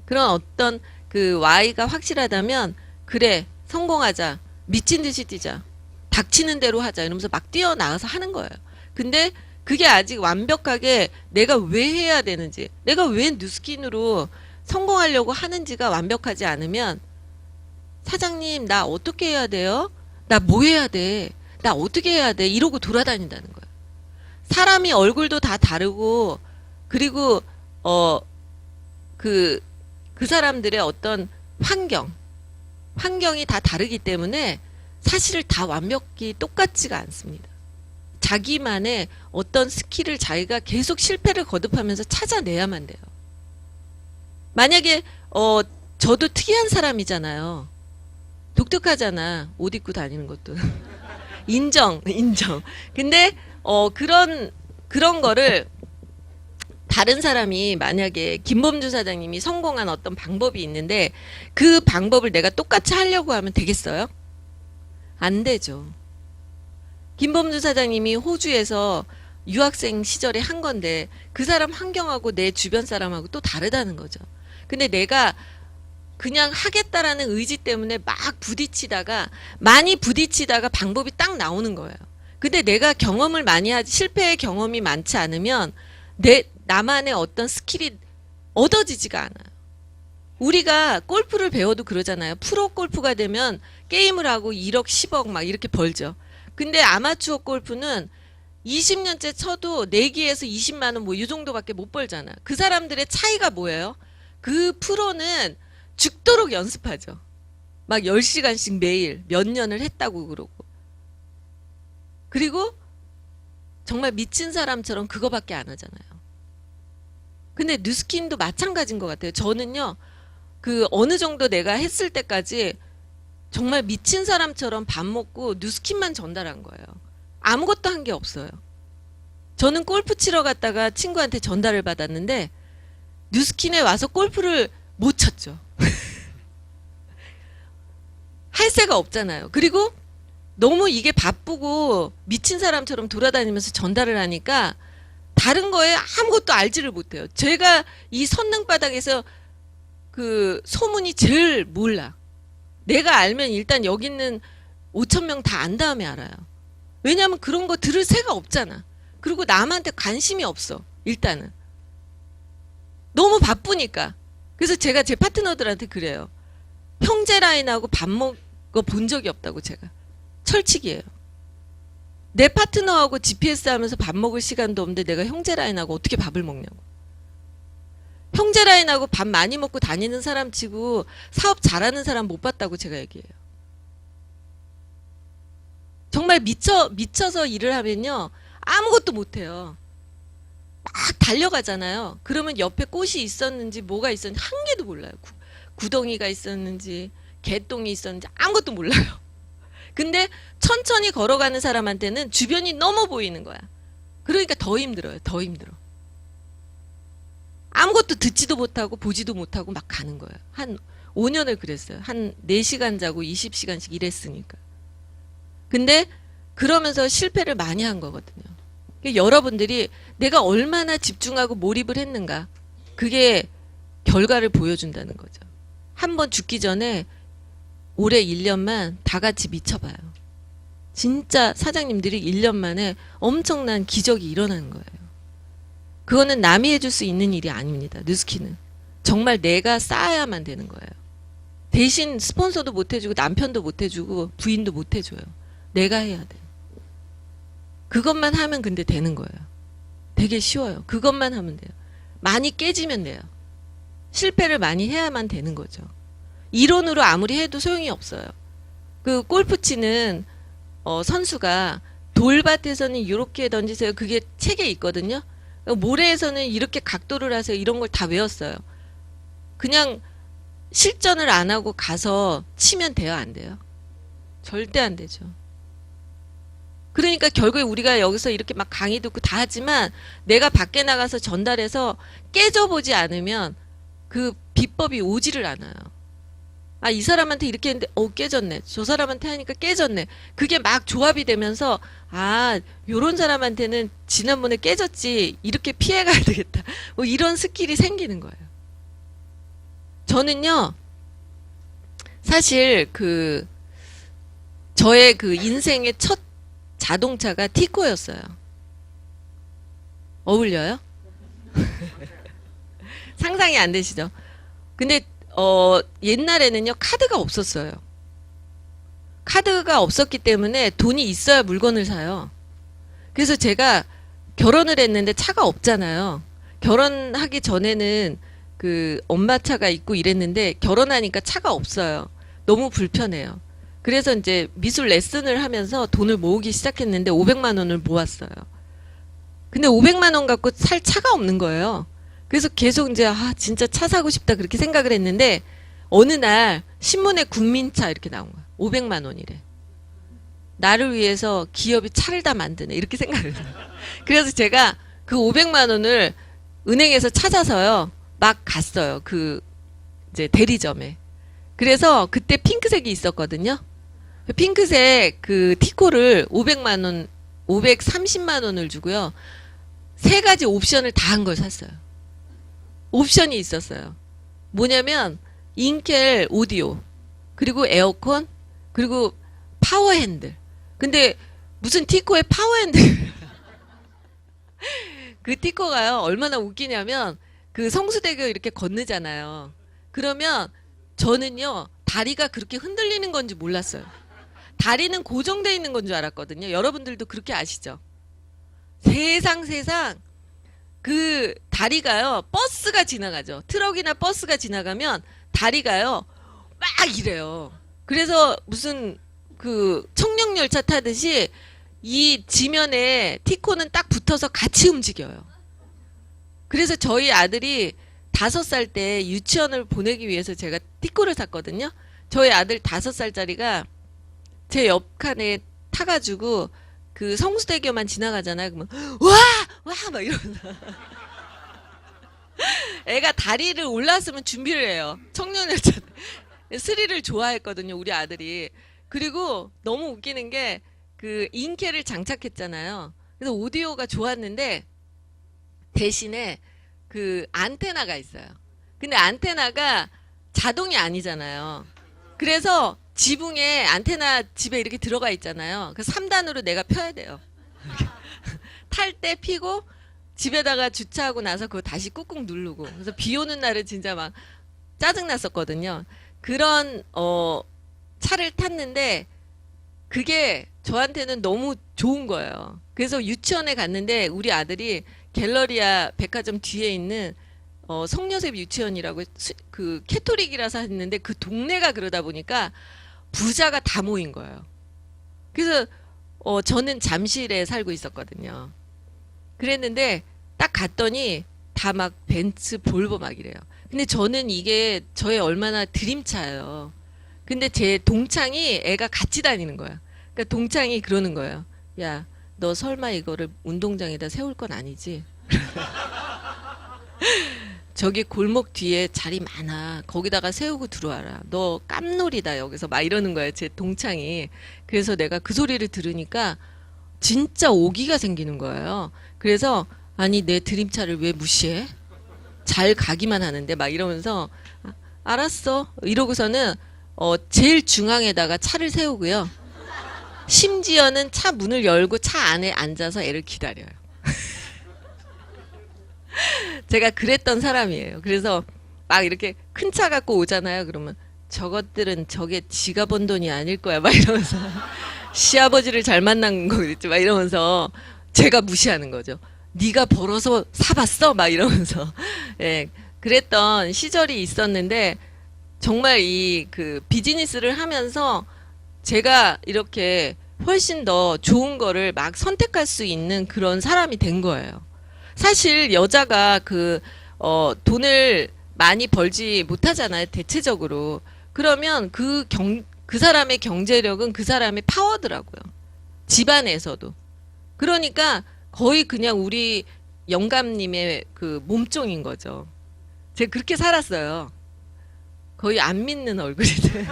그런 어떤 그 Y가 확실하다면 그래 성공하자. 미친 듯이 뛰자. 닥치는 대로 하자. 이러면서 막 뛰어나가서 하는 거예요. 근데 그게 아직 완벽하게 내가 왜 해야 되는지 내가 왜 뉴스킨으로 성공하려고 하는지가 완벽하지 않으면 사장님 나 어떻게 해야 돼요? 나 뭐 해야 돼? 나 어떻게 해야 돼? 이러고 돌아다닌다는 거예요. 사람이 얼굴도 다 다르고 그리고 그 사람들의 어떤 환경이 다 다르기 때문에 사실 다 완벽히 똑같지가 않습니다. 자기만의 어떤 스킬을 자기가 계속 실패를 거듭하면서 찾아내야만 돼요. 만약에 저도 특이한 사람이잖아요. 독특하잖아. 옷 입고 다니는 것도. 인정. 근데 그런 거를 다른 사람이 만약에 김범주 사장님이 성공한 어떤 방법이 있는데 그 방법을 내가 똑같이 하려고 하면 되겠어요? 안 되죠. 김범주 사장님이 호주에서 유학생 시절에 한 건데 그 사람 환경하고 내 주변 사람하고 또 다르다는 거죠. 근데 내가 그냥 하겠다라는 의지 때문에 막 많이 부딪히다가 방법이 딱 나오는 거예요. 근데 내가 경험을 많이 하지 실패의 경험이 많지 않으면 나만의 어떤 스킬이 얻어지지가 않아요. 우리가 골프를 배워도 그러잖아요. 프로 골프가 되면 게임을 하고 1억, 10억 막 이렇게 벌죠. 근데 아마추어 골프는 20년째 쳐도 내기에서 20만 원 뭐 이 정도밖에 못 벌잖아. 그 사람들의 차이가 뭐예요? 그 프로는 죽도록 연습하죠. 막 10시간씩 매일 몇 년을 했다고 그러고. 그리고 정말 미친 사람처럼 그거밖에 안 하잖아요. 근데 뉴스킨도 마찬가지인 것 같아요. 저는요, 그 어느 정도 내가 했을 때까지 정말 미친 사람처럼 밥 먹고 뉴스킨만 전달한 거예요. 아무것도 한 게 없어요. 저는 골프 치러 갔다가 친구한테 전달을 받았는데 뉴스킨에 와서 골프를 못 쳤죠. 할 새가 없잖아요. 그리고 너무 이게 바쁘고 미친 사람처럼 돌아다니면서 전달을 하니까 다른 거에 아무것도 알지를 못해요. 제가 이 선능바닥에서 그 소문이 제일 몰라. 내가 알면 일단 여기 있는 5천 명 다 안 다음에 알아요. 왜냐하면 그런 거 들을 새가 없잖아. 그리고 남한테 관심이 없어. 일단은. 너무 바쁘니까. 그래서 제가 제 파트너들한테 그래요. 형제 라인하고 밥 먹어 본 적이 없다고 제가. 철칙이에요. 내 파트너하고 GPS 하면서 밥 먹을 시간도 없는데 내가 형제 라인하고 어떻게 밥을 먹냐고. 형제 라인하고 밥 많이 먹고 다니는 사람 치고 사업 잘하는 사람 못 봤다고 제가 얘기해요. 정말 미쳐서 일을 하면요. 아무것도 못해요. 막 달려가잖아요. 그러면 옆에 꽃이 있었는지 뭐가 있었는지 한 개도 몰라요. 구덩이가 있었는지 개똥이 있었는지 아무것도 몰라요. 근데 천천히 걸어가는 사람한테는 주변이 너무 보이는 거야. 그러니까 더 힘들어요. 더 힘들어. 아무것도 듣지도 못하고 보지도 못하고 막 가는 거예요. 한 5년을 그랬어요. 한 4시간 자고 20시간씩 일했으니까. 근데 그러면서 실패를 많이 한 거거든요. 여러분들이 내가 얼마나 집중하고 몰입을 했는가. 그게 결과를 보여준다는 거죠. 한번 죽기 전에 올해 1년만 다 같이 미쳐봐요. 진짜 사장님들이 1년 만에 엄청난 기적이 일어나는 거예요. 그거는 남이 해줄 수 있는 일이 아닙니다. 뉴스키는. 정말 내가 쌓아야만 되는 거예요. 대신 스폰서도 못 해주고 남편도 못 해주고 부인도 못 해줘요. 내가 해야 돼. 그것만 하면 근데 되는 거예요. 되게 쉬워요. 그것만 하면 돼요. 많이 깨지면 돼요. 실패를 많이 해야만 되는 거죠. 이론으로 아무리 해도 소용이 없어요. 그 골프 치는 선수가 돌밭에서는 이렇게 던지세요. 그게 책에 있거든요. 모래에서는 이렇게 각도를 하세요. 이런 걸 다 외웠어요. 그냥 실전을 안 하고 가서 치면 돼요? 안 돼요? 절대 안 되죠. 그러니까 결국에 우리가 여기서 이렇게 막 강의 듣고 다 하지만 내가 밖에 나가서 전달해서 깨져보지 않으면 그 비법이 오지를 않아요. 아, 이 사람한테 이렇게 했는데 깨졌네. 저 사람한테 하니까 깨졌네. 그게 막 조합이 되면서 아, 요런 사람한테는 지난번에 깨졌지. 이렇게 피해가야 되겠다. 뭐 이런 스킬이 생기는 거예요. 저는요. 사실 저의 그 인생의 첫 자동차가 티코였어요. 어울려요? 상상이 안 되시죠? 근데 옛날에는요, 카드가 없었어요. 카드가 없었기 때문에 돈이 있어야 물건을 사요. 그래서 제가 결혼을 했는데 차가 없잖아요. 결혼하기 전에는 그 엄마 차가 있고 이랬는데 결혼하니까 차가 없어요. 너무 불편해요. 그래서 이제 미술 레슨을 하면서 돈을 모으기 시작했는데 500만 원을 모았어요. 근데 500만 원 갖고 살 차가 없는 거예요. 그래서 계속 이제 진짜 차 사고 싶다 그렇게 생각을 했는데 어느 날 신문에 국민차 이렇게 나온 거야. 500만 원이래. 나를 위해서 기업이 차를 다 만드네 이렇게 생각을 해요. 그래서 제가 그 500만 원을 은행에서 찾아서요. 막 갔어요. 그 이제 대리점에. 그래서 그때 핑크색이 있었거든요. 핑크색 그 티코를 500만 원, 530만 원을 주고요. 3가지 옵션을 다 한 걸 샀어요. 옵션이 있었어요. 뭐냐면 인켈 오디오, 그리고 에어컨, 그리고 파워 핸들. 근데 무슨 티코에 파워 핸들. 그 티코가요. 얼마나 웃기냐면 그 성수대교 이렇게 건너잖아요. 그러면 저는요. 다리가 그렇게 흔들리는 건지 몰랐어요. 다리는 고정되어 있는 건 줄 알았거든요. 여러분들도 그렇게 아시죠? 세상 세상 그 다리가요. 버스가 지나가죠. 트럭이나 버스가 지나가면 다리가요. 막 이래요. 그래서 무슨 그 청룡열차 타듯이 이 지면에 티코는 딱 붙어서 같이 움직여요. 그래서 저희 아들이 5살 때 유치원을 보내기 위해서 제가 티코를 샀거든요. 저희 아들 5살짜리가 제 옆칸에 타가지고 그 성수대교만 지나가잖아요. 그러면 와 막 이러면서 애가 다리를 올랐으면 준비를 해요. 청년열차 스릴을 좋아했거든요. 우리 아들이. 그리고 너무 웃기는 게 그 인캐를 장착했잖아요. 그래서 오디오가 좋았는데 대신에 그 안테나가 있어요. 근데 안테나가 자동이 아니잖아요. 그래서 지붕에 안테나 집에 이렇게 들어가 있잖아요. 그 3단으로 내가 펴야 돼요. 탈 때 피고 집에다가 주차하고 나서 그거 다시 꾹꾹 누르고. 그래서 비 오는 날은 진짜 막 짜증 났었거든요. 그런 차를 탔는데 그게 저한테는 너무 좋은 거예요. 그래서 유치원에 갔는데 우리 아들이 갤러리아 백화점 뒤에 있는 성요셉 유치원이라고 그 캐토릭이라서 했는데 그 동네가 그러다 보니까 부자가 다 모인 거예요. 그래서 저는 잠실에 살고 있었거든요. 그랬는데 딱 갔더니 다 막 벤츠 볼보 막 이래요. 근데 저는 이게 저의 얼마나 드림차예요. 근데 제 동창이 애가 같이 다니는 거야. 그러니까 동창이 그러는 거예요. 야, 너 설마 이거를 운동장에다 세울 건 아니지? 저기 골목 뒤에 자리 많아. 거기다가 세우고 들어와라. 너 깜놀이다 여기서 막 이러는 거예요. 제 동창이. 그래서 내가 그 소리를 들으니까 진짜 오기가 생기는 거예요. 그래서 아니 내 드림차를 왜 무시해? 잘 가기만 하는데 막 이러면서 알았어. 이러고서는 제일 중앙에다가 차를 세우고요. 심지어는 차 문을 열고 차 안에 앉아서 애를 기다려요. 제가 그랬던 사람이에요. 그래서 막 이렇게 큰 차 갖고 오잖아요. 그러면 저것들은 저게 지가 번 돈이 아닐 거야. 막 이러면서 시아버지를 잘 만난 거겠지. 막 이러면서 제가 무시하는 거죠. 네가 벌어서 사봤어? 막 이러면서 예, 그랬던 시절이 있었는데 정말 이 그 비즈니스를 하면서 제가 이렇게 훨씬 더 좋은 거를 막 선택할 수 있는 그런 사람이 된 거예요. 사실 여자가 돈을 많이 벌지 못하잖아요, 대체적으로. 그러면 그 사람의 경제력은 그 사람의 파워더라고요. 집안에서도. 그러니까 거의 그냥 우리 영감님의 그 몸종인 거죠. 제가 그렇게 살았어요. 거의 안 믿는 얼굴이들.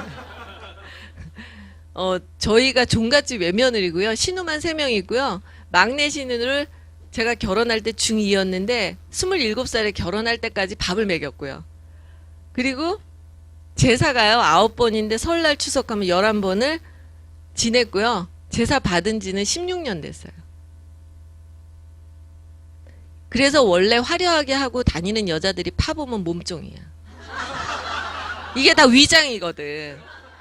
저희가 종갓집 외며느리고요. 신우만 3명 있고요. 막내 신우를 제가 결혼할 때 중2였는데 27살에 결혼할 때까지 밥을 먹였고요. 그리고 제사가요. 9번인데 설날 추석하면 11번을 지냈고요. 제사 받은 지는 16년 됐어요. 그래서 원래 화려하게 하고 다니는 여자들이 파보면 몸종이야. 이게 다 위장이거든.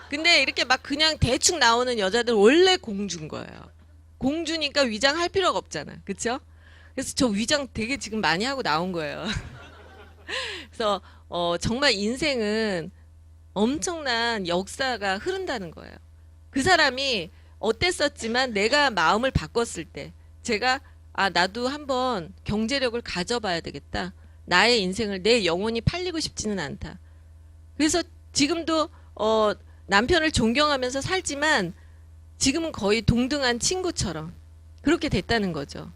근데 이렇게 막 그냥 대충 나오는 여자들 원래 공주인 거예요. 공주니까 위장할 필요가 없잖아. 그쵸? 그래서 저 위장 되게 지금 많이 하고 나온 거예요. 그래서 정말 인생은 엄청난 역사가 흐른다는 거예요. 그 사람이 어땠었지만 내가 마음을 바꿨을 때 제가 나도 한번 경제력을 가져봐야 되겠다. 나의 인생을 내 영혼이 팔리고 싶지는 않다. 그래서 지금도 남편을 존경하면서 살지만 지금은 거의 동등한 친구처럼 그렇게 됐다는 거죠.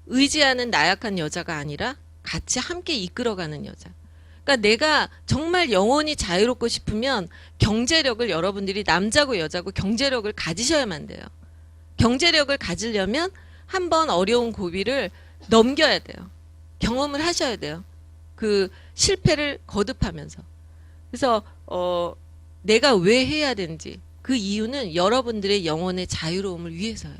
의지하는 나약한 여자가 아니라 같이 함께 이끌어가는 여자. 그러니까 내가 정말 영원히 자유롭고 싶으면 경제력을 여러분들이 남자고 여자고 경제력을 가지셔야만 돼요. 경제력을 가지려면 한번 어려운 고비를 넘겨야 돼요. 경험을 하셔야 돼요. 그 실패를 거듭하면서. 그래서 내가 왜 해야 되는지 그 이유는 여러분들의 영혼의 자유로움을 위해서예요.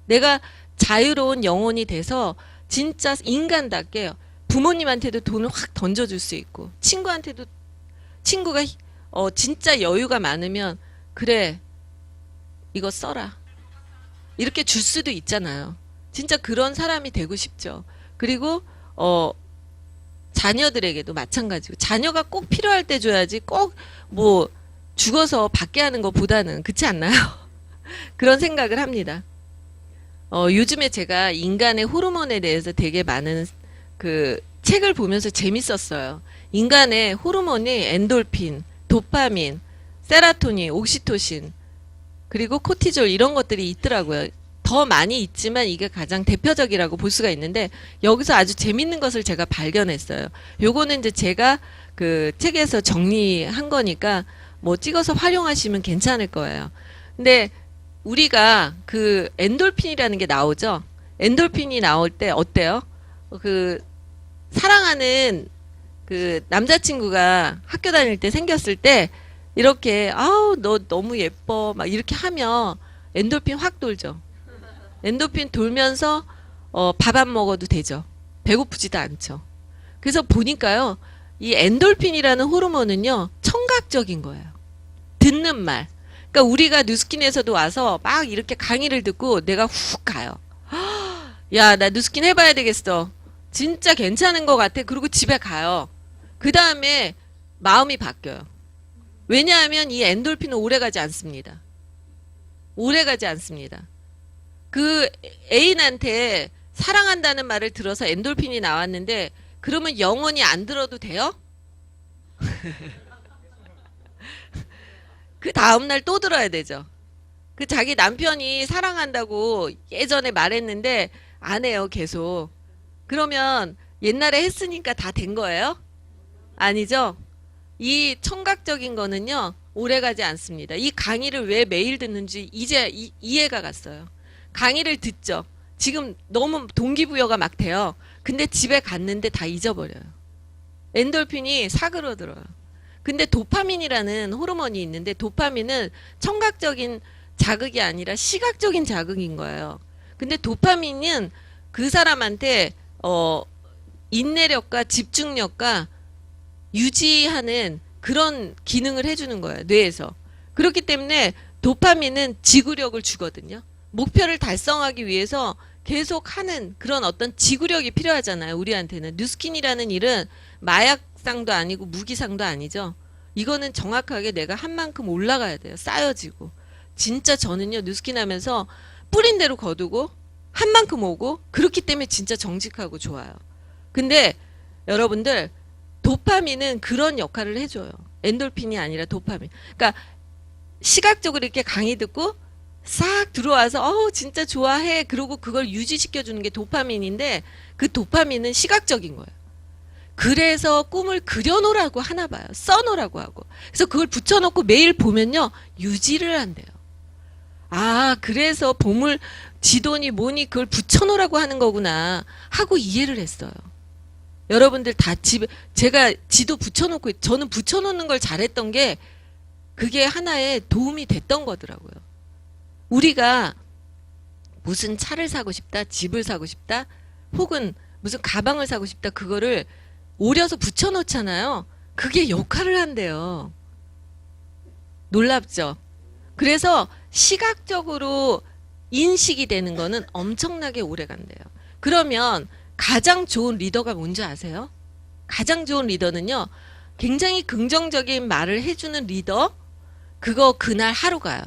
내가 자유로운 영혼이 돼서 진짜 인간답게 부모님한테도 돈을 확 던져줄 수 있고 친구한테도 친구가 진짜 여유가 많으면 그래 이거 써라 이렇게 줄 수도 있잖아요. 진짜 그런 사람이 되고 싶죠. 그리고 자녀들에게도 마찬가지고 자녀가 꼭 필요할 때 줘야지 꼭 뭐 죽어서 받게 하는 것보다는 그렇지 않나요? 그런 생각을 합니다. 요즘에 제가 인간의 호르몬에 대해서 되게 많은 그 책을 보면서 재밌었어요. 인간의 호르몬이 엔돌핀, 도파민, 세라토닌, 옥시토신, 그리고 코티졸 이런 것들이 있더라고요. 더 많이 있지만 이게 가장 대표적이라고 볼 수가 있는데 여기서 아주 재밌는 것을 제가 발견했어요. 요거는 이제 제가 그 책에서 정리한 거니까 뭐 찍어서 활용하시면 괜찮을 거예요. 근데 우리가 그 엔돌핀이라는 게 나오죠. 엔돌핀이 나올 때 어때요? 그 사랑하는 그 남자친구가 학교 다닐 때 생겼을 때 이렇게 아우 너 너무 예뻐 막 이렇게 하면 엔돌핀 확 돌죠. 엔돌핀 돌면서 밥 안 먹어도 되죠. 배고프지도 않죠. 그래서 보니까요. 이 엔돌핀이라는 호르몬은요. 청각적인 거예요. 듣는 말. 그러니까 우리가 뉴스킨에서도 와서 막 이렇게 강의를 듣고 내가 훅 가요. 야, 나 뉴스킨 해봐야 되겠어. 진짜 괜찮은 것 같아. 그리고 집에 가요. 그 다음에 마음이 바뀌어요. 왜냐하면 이 엔돌핀은 오래가지 않습니다. 오래가지 않습니다. 그 애인한테 사랑한다는 말을 들어서 엔돌핀이 나왔는데 그러면 영원히 안 들어도 돼요? 그 다음날 또 들어야 되죠. 그 자기 남편이 사랑한다고 예전에 말했는데 안 해요, 계속. 그러면 옛날에 했으니까 다 된 거예요? 아니죠? 이 청각적인 거는요, 오래가지 않습니다. 이 강의를 왜 매일 듣는지 이제 이해가 갔어요. 강의를 듣죠. 지금 너무 동기부여가 막 돼요. 근데 집에 갔는데 다 잊어버려요. 엔돌핀이 사그러들어요. 근데 도파민이라는 호르몬이 있는데 도파민은 청각적인 자극이 아니라 시각적인 자극인 거예요. 근데 도파민은 그 사람한테 인내력과 집중력과 유지하는 그런 기능을 해주는 거예요. 뇌에서. 그렇기 때문에 도파민은 지구력을 주거든요. 목표를 달성하기 위해서 계속 하는 그런 어떤 지구력이 필요하잖아요. 우리한테는. 뉴스킨이라는 일은 마약상도 아니고 무기상도 아니죠. 이거는 정확하게 내가 한 만큼 올라가야 돼요. 쌓여지고. 진짜 저는요. 뉴스킨 하면서 뿌린 대로 거두고 한 만큼 오고 그렇기 때문에 진짜 정직하고 좋아요. 근데 여러분들 도파민은 그런 역할을 해줘요. 엔돌핀이 아니라 도파민. 그러니까 시각적으로 이렇게 강의 듣고 싹 들어와서 진짜 좋아해. 그러고 그걸 유지시켜주는 게 도파민인데 그 도파민은 시각적인 거예요. 그래서 꿈을 그려놓으라고 하나 봐요. 써놓으라고 하고. 그래서 그걸 붙여놓고 매일 보면요. 유지를 한대요. 아, 그래서 보물 지도니 뭐니 그걸 붙여놓으라고 하는 거구나 하고 이해를 했어요. 여러분들 다 집에 제가 지도 붙여놓고 저는 붙여놓는 걸 잘했던 게 그게 하나의 도움이 됐던 거더라고요. 우리가 무슨 차를 사고 싶다, 집을 사고 싶다, 혹은 무슨 가방을 사고 싶다, 그거를 오려서 붙여놓잖아요. 그게 역할을 한대요. 놀랍죠? 그래서 시각적으로 인식이 되는 거는 엄청나게 오래 간대요. 그러면 가장 좋은 리더가 뭔지 아세요? 가장 좋은 리더는요. 굉장히 긍정적인 말을 해주는 리더, 그거 그날 하루 가요.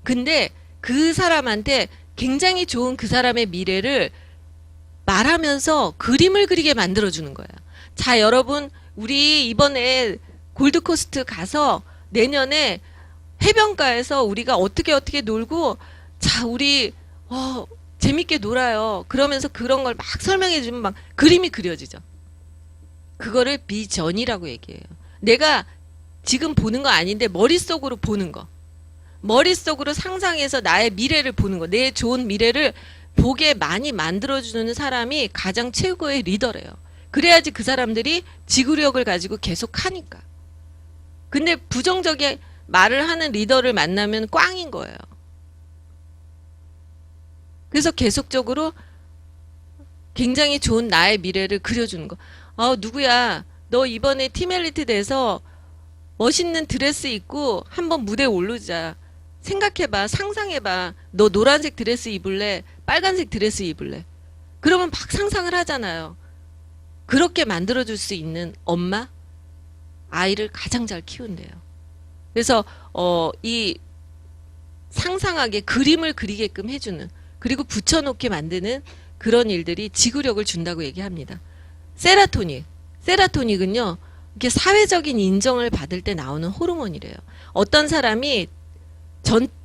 근데 그 사람한테 굉장히 좋은 그 사람의 미래를 말하면서 그림을 그리게 만들어주는 거예요. 자, 여러분, 우리 이번에 골드코스트 가서 내년에 해변가에서 우리가 어떻게 놀고, 자, 우리, 재밌게 놀아요. 그러면서 그런 걸 막 설명해주면 막 그림이 그려지죠. 그거를 비전이라고 얘기해요. 내가 지금 보는 거 아닌데 머릿속으로 보는 거. 머릿속으로 상상해서 나의 미래를 보는 거. 내 좋은 미래를 보게 많이 만들어주는 사람이 가장 최고의 리더래요. 그래야지 그 사람들이 지구력을 가지고 계속 하니까. 근데 부정적인 말을 하는 리더를 만나면 꽝인 거예요. 그래서 계속적으로 굉장히 좋은 나의 미래를 그려주는 거. 누구야, 너 이번에 팀 엘리트 돼서 멋있는 드레스 입고 한번 무대에 오르자. 생각해봐, 상상해봐. 너 노란색 드레스 입을래? 빨간색 드레스 입을래. 그러면 막 상상을 하잖아요. 그렇게 만들어줄 수 있는 엄마, 아이를 가장 잘 키운대요. 그래서 이 상상하게 그림을 그리게끔 해주는, 그리고 붙여놓게 만드는 그런 일들이 지구력을 준다고 얘기합니다. 세라토닉은요, 이렇게 사회적인 인정을 받을 때 나오는 호르몬이래요. 어떤 사람이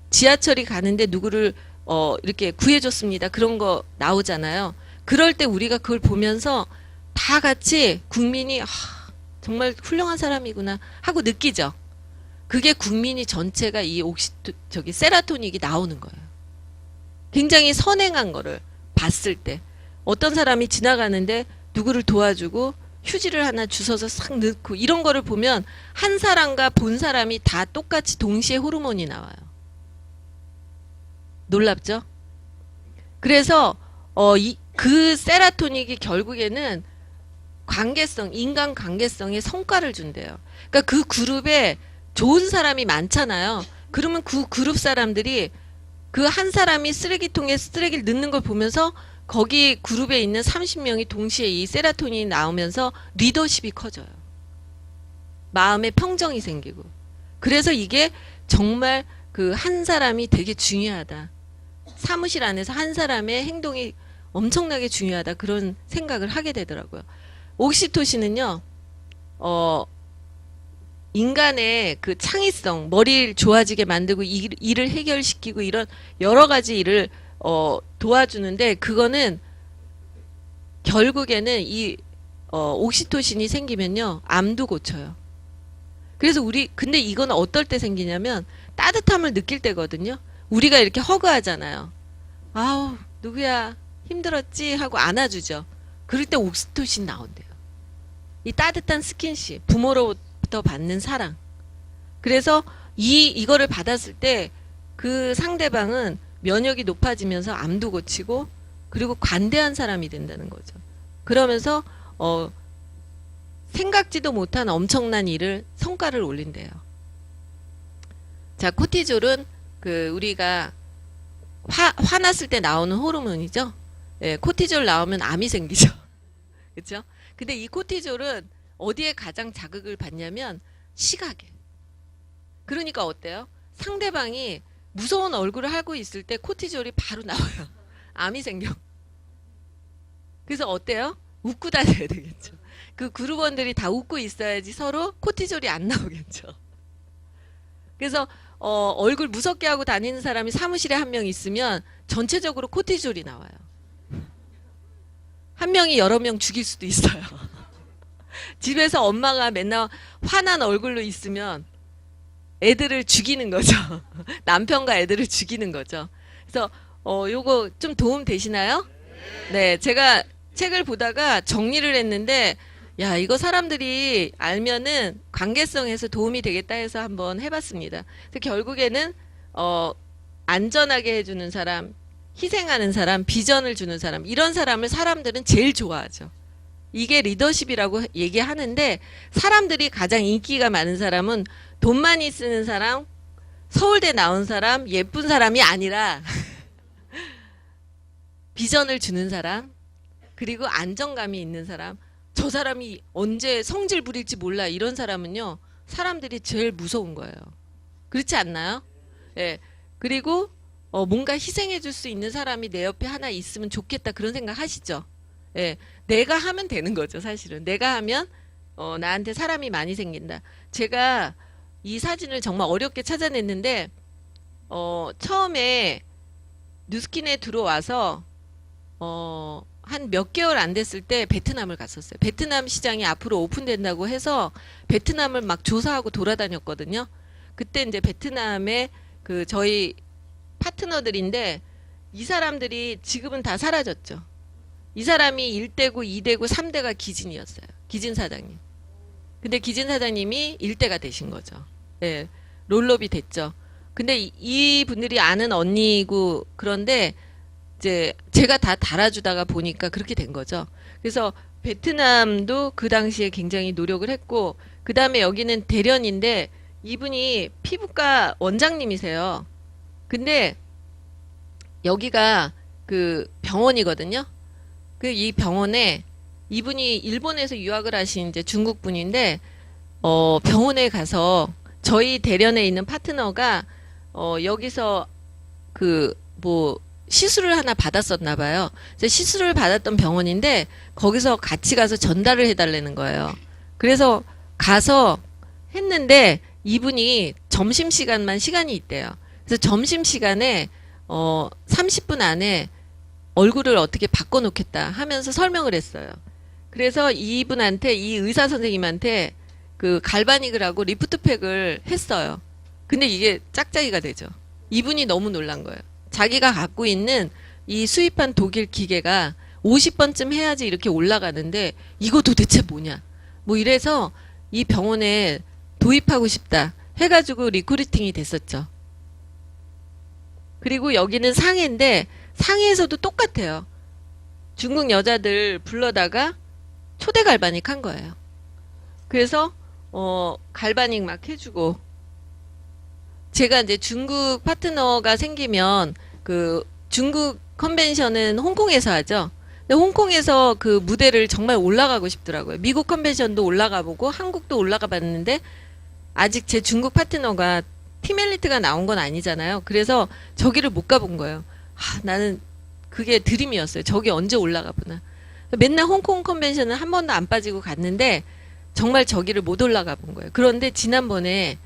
지하철이 가는데 누구를 이렇게 구해줬습니다. 그런 거 나오잖아요. 그럴 때 우리가 그걸 보면서 다 같이 국민이 정말 훌륭한 사람이구나 하고 느끼죠. 그게 국민이 전체가 이 세라토닉이 나오는 거예요. 굉장히 선행한 거를 봤을 때, 어떤 사람이 지나가는데 누구를 도와주고 휴지를 하나 주워서 싹 넣고 이런 거를 보면 한 사람과 본 사람이 다 똑같이 동시에 호르몬이 나와요. 놀랍죠? 그래서 그 세라토닉이 결국에는 인간 관계성에 성과를 준대요. 그러니까 그 그룹에 좋은 사람이 많잖아요. 그러면 그 그룹 사람들이 그 한 사람이 쓰레기통에 쓰레기를 넣는 걸 보면서 거기 그룹에 있는 30명이 동시에 이 세라토닌이 나오면서 리더십이 커져요. 마음의 평정이 생기고. 그래서 이게 정말 그 한 사람이 되게 중요하다. 사무실 안에서 한 사람의 행동이 엄청나게 중요하다. 그런 생각을 하게 되더라고요. 옥시토신은요, 인간의 그 창의성, 머리를 좋아지게 만들고 일을 해결시키고 이런 여러 가지 일을 도와주는데, 그거는 결국에는 이 옥시토신이 생기면요, 암도 고쳐요. 그래서 근데 이건 어떨 때 생기냐면 따뜻함을 느낄 때거든요. 우리가 이렇게 허그하잖아요. 아우, 누구야, 힘들었지? 하고 안아주죠. 그럴 때 옥시토신 나온대요. 이 따뜻한 스킨십, 부모로부터 받는 사랑. 그래서 이거를 받았을 때 그 상대방은 면역이 높아지면서 암도 고치고, 그리고 관대한 사람이 된다는 거죠. 그러면서 생각지도 못한 엄청난 성과를 올린대요. 자, 코티졸은 우리가 화났을 때 나오는 호르몬이죠. 예, 코티졸 나오면 암이 생기죠. 그렇죠? 근데 이 코티졸은 어디에 가장 자극을 받냐면 시각에. 그러니까 어때요? 상대방이 무서운 얼굴을 하고 있을 때 코티졸이 바로 나와요. 암이 생겨. 그래서 어때요? 웃고 다녀야 되겠죠. 그 그룹원들이 다 웃고 있어야지 서로 코티졸이 안 나오겠죠. 그래서 얼굴 무섭게 하고 다니는 사람이 사무실에 한 명 있으면 전체적으로 코티졸이 나와요. 한 명이 여러 명 죽일 수도 있어요. 집에서 엄마가 맨날 화난 얼굴로 있으면 애들을 죽이는 거죠. 남편과 애들을 죽이는 거죠. 그래서 요거 좀 도움 되시나요? 네, 제가 책을 보다가 정리를 했는데, 야, 이거 사람들이 알면은 관계성에서 도움이 되겠다 해서 한번 해봤습니다. 그래서 결국에는 안전하게 해주는 사람, 희생하는 사람, 비전을 주는 사람, 이런 사람을 사람들은 제일 좋아하죠. 이게 리더십이라고 얘기하는데, 사람들이 가장 인기가 많은 사람은 돈 많이 쓰는 사람, 서울대 나온 사람, 예쁜 사람이 아니라 비전을 주는 사람, 그리고 안정감이 있는 사람, 저 사람이 언제 성질 부릴지 몰라, 이런 사람은요, 사람들이 제일 무서운 거예요. 그렇지 않나요? 예. 그리고 뭔가 희생해 줄 수 있는 사람이 내 옆에 하나 있으면 좋겠다, 그런 생각 하시죠? 예. 내가 하면 되는 거죠, 사실은. 내가 하면 나한테 사람이 많이 생긴다. 제가 이 사진을 정말 어렵게 찾아냈는데, 처음에 뉴스킨에 들어와서 한 몇 개월 안 됐을 때 베트남을 갔었어요. 베트남 시장이 앞으로 오픈된다고 해서 베트남을 막 조사하고 돌아다녔거든요. 그때 이제 베트남에 저희 파트너들인데, 이 사람들이 지금은 다 사라졌죠. 이 사람이 1대고 2대고 3대가 기진이었어요. 기진 사장님. 근데 기진 사장님이 1대가 되신 거죠. 예, 롤업이 됐죠. 근데 이 분들이 아는 언니고, 그런데 이제 제가 다 달아주다가 보니까 그렇게 된 거죠. 그래서 베트남도 그 당시에 굉장히 노력을 했고, 그 다음에 여기는 대련인데, 이분이 피부과 원장님이세요. 근데 여기가 그 병원이거든요. 그 이 병원에 이분이 일본에서 유학을 하신 이제 중국 분인데 병원에 가서 저희 대련에 있는 파트너가 여기서 그 뭐 시술을 하나 받았었나 봐요. 그래서 시술을 받았던 병원인데 거기서 같이 가서 전달을 해달라는 거예요. 그래서 가서 했는데 이분이 점심시간만 시간이 있대요. 그래서 점심시간에 30분 안에 얼굴을 어떻게 바꿔놓겠다 하면서 설명을 했어요. 그래서 이분한테 이 의사 선생님한테 그 갈바닉을 하고 리프트팩을 했어요. 근데 이게 짝짝이가 되죠. 이분이 너무 놀란 거예요. 자기가 갖고 있는 이 수입한 독일 기계가 50번쯤 해야지 이렇게 올라가는데 이거 도대체 뭐냐. 뭐 이래서 이 병원에 도입하고 싶다 해가지고 리크루팅이 됐었죠. 그리고 여기는 상해인데 상해에서도 똑같아요. 중국 여자들 불러다가 초대 갈바닉 한 거예요. 그래서 갈바닉 막 해주고 제가 이제 중국 파트너가 생기면 그 중국 컨벤션은 홍콩에서 하죠. 근데 홍콩에서 그 무대를 정말 올라가고 싶더라고요. 미국 컨벤션도 올라가 보고 한국도 올라가 봤는데 아직 제 중국 파트너가 팀 엘리트가 나온 건 아니잖아요. 그래서 저기를 못 가본 거예요. 나는 그게 드림이었어요. 저기 언제 올라가 보나. 맨날 홍콩 컨벤션은 한 번도 안 빠지고 갔는데 정말 저기를 못 올라가 본 거예요. 그런데 지난번에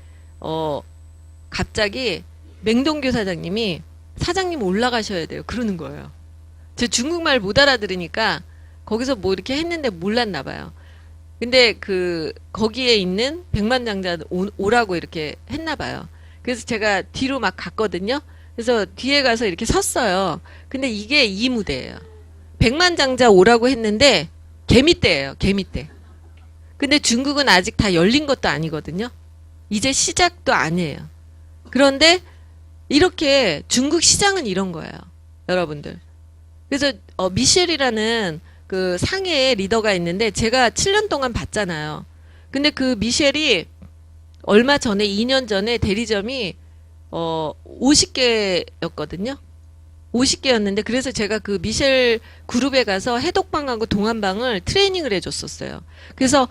갑자기 맹동규 사장님이 사장님 올라가셔야 돼요. 그러는 거예요. 저 중국말 못 알아들으니까 거기서 뭐 이렇게 했는데 몰랐나 봐요. 근데 그 거기에 있는 백만장자 오라고 이렇게 했나 봐요. 그래서 제가 뒤로 막 갔거든요. 그래서 뒤에 가서 이렇게 섰어요. 근데 이게 이 무대예요. 백만장자 오라고 했는데 개미떼예요. 개미떼. 근데 중국은 아직 다 열린 것도 아니거든요. 이제 시작도 아니에요. 그런데 이렇게 중국 시장은 이런 거예요. 여러분들. 그래서 미셸이라는 그 상해의 리더가 있는데 제가 7년 동안 봤잖아요. 근데 그 미셸이 얼마 전에 2년 전에 대리점이 50개였거든요. 50개였는데 그래서 제가 그 미셸 그룹에 가서 해독방하고 동안방을 트레이닝을 해줬었어요. 그래서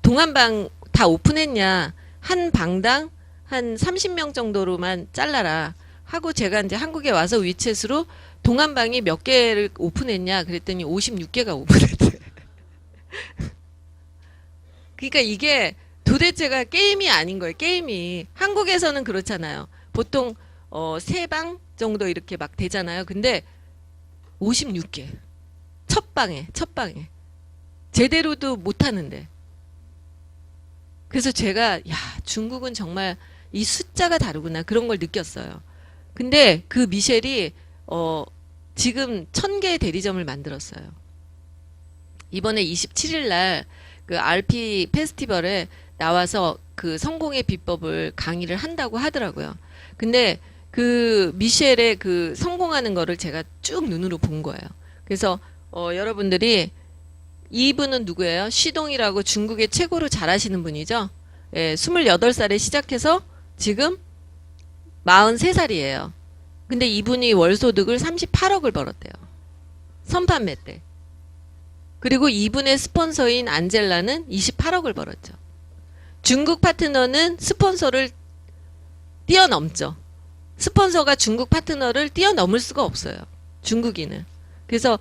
동안방 다 오픈했냐 한 방당 한 30명 정도로만 잘라라 하고 제가 이제 한국에 와서 위챗으로 동안방이 몇 개를 오픈했냐 그랬더니 56개가 오픈했대요. 그러니까 이게 도대체가 게임이 아닌 거예요. 게임이. 한국에서는 그렇잖아요. 보통 3방 정도 이렇게 막 되잖아요. 근데 56개. 첫 방에. 제대로도 못 하는데. 그래서 제가 야, 중국은 정말 이 숫자가 다르구나. 그런 걸 느꼈어요. 근데 그 미셸이 지금 1000개의 대리점을 만들었어요. 이번에 27일 날 그 RP 페스티벌에 나와서 그 성공의 비법을 강의를 한다고 하더라고요. 근데 그 미셸의 그 성공하는 거를 제가 쭉 눈으로 본 거예요. 그래서 여러분들이 이분은 누구예요? 시동이라고 중국의 최고로 잘하시는 분이죠. 예, 28살에 시작해서 지금 43살이에요. 근데 이분이 월소득을 38억을 벌었대요. 선판매 때. 그리고 이분의 스폰서인 안젤라는 28억을 벌었죠. 중국 파트너는 스폰서를 뛰어넘죠. 스폰서가 중국 파트너를 뛰어넘을 수가 없어요. 중국인은. 그래서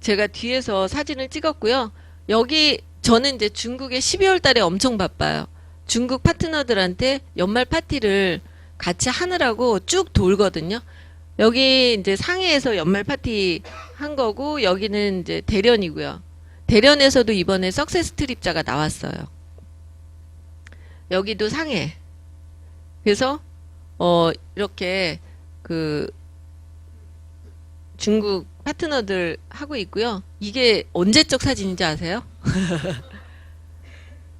제가 뒤에서 사진을 찍었고요. 여기 저는 이제 중국에 12월 달에 엄청 바빠요. 중국 파트너들한테 연말 파티를 같이 하느라고 쭉 돌거든요. 여기 이제 상해에서 연말 파티 한 거고 여기는 이제 대련이고요. 대련에서도 이번에 석세스 트립자가 나왔어요. 여기도 상해. 그래서 이렇게 그 중국 파트너들 하고 있고요. 이게 언제적 사진인지 아세요?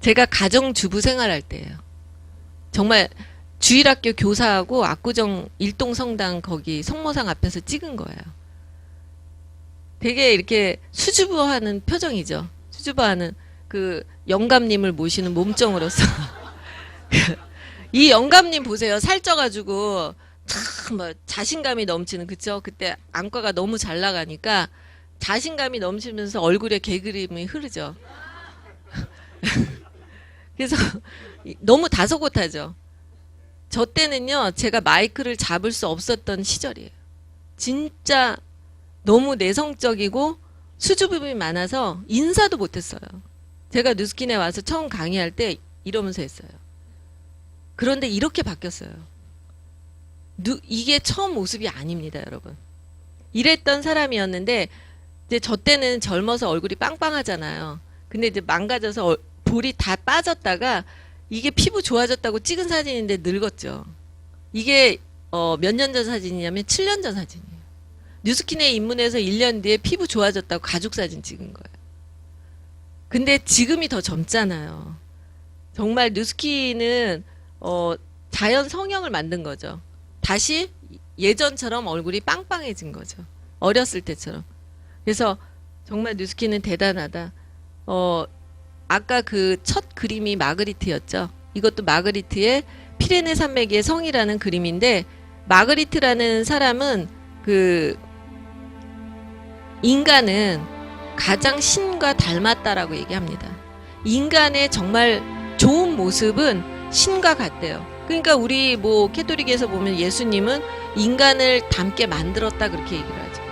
제가 가정주부 생활할 때예요. 정말 주일학교 교사하고 압구정 일동성당 거기 성모상 앞에서 찍은 거예요. 되게 이렇게 수줍어하는 표정이죠. 수줍어하는 그 영감님을 모시는 몸정으로서 이 영감님 보세요. 살쪄가지고 참 뭐 자신감이 넘치는, 그쵸? 그때 안과가 너무 잘 나가니까 자신감이 넘치면서 얼굴에 개그림이 흐르죠. 그래서 너무 다소곳하죠. 저 때는요, 제가 마이크를 잡을 수 없었던 시절이에요. 진짜 너무 내성적이고 수줍음이 많아서 인사도 못했어요. 제가 뉴스킨에 와서 처음 강의할 때 이러면서 했어요. 그런데 이렇게 바뀌었어요. 이게 처음 모습이 아닙니다, 여러분. 이랬던 사람이었는데 이제 저 때는 젊어서 얼굴이 빵빵하잖아요. 근데 이제 망가져서 볼이 다 빠졌다가 이게 피부 좋아졌다고 찍은 사진인데 늙었죠. 이게 몇 년 전 사진이냐면 7년 전 사진이에요. 뉴스킨에 입문해서 1년 뒤에 피부 좋아졌다고 가족 사진 찍은 거예요. 근데 지금이 더 젊잖아요. 정말 뉴스킨은 자연 성형을 만든 거죠. 다시 예전처럼 얼굴이 빵빵해진 거죠. 어렸을 때처럼. 그래서 정말 뉴스킨은 대단하다. 아까 그 첫 그림이 마그리트였죠. 이것도 마그리트의 피레네 산맥의 성이라는 그림인데, 마그리트라는 사람은 인간은 가장 신과 닮았다라고 얘기합니다. 인간의 정말 좋은 모습은 신과 같대요. 그러니까 우리 뭐 캐토릭에서 보면 예수님은 인간을 닮게 만들었다 그렇게 얘기를 하죠.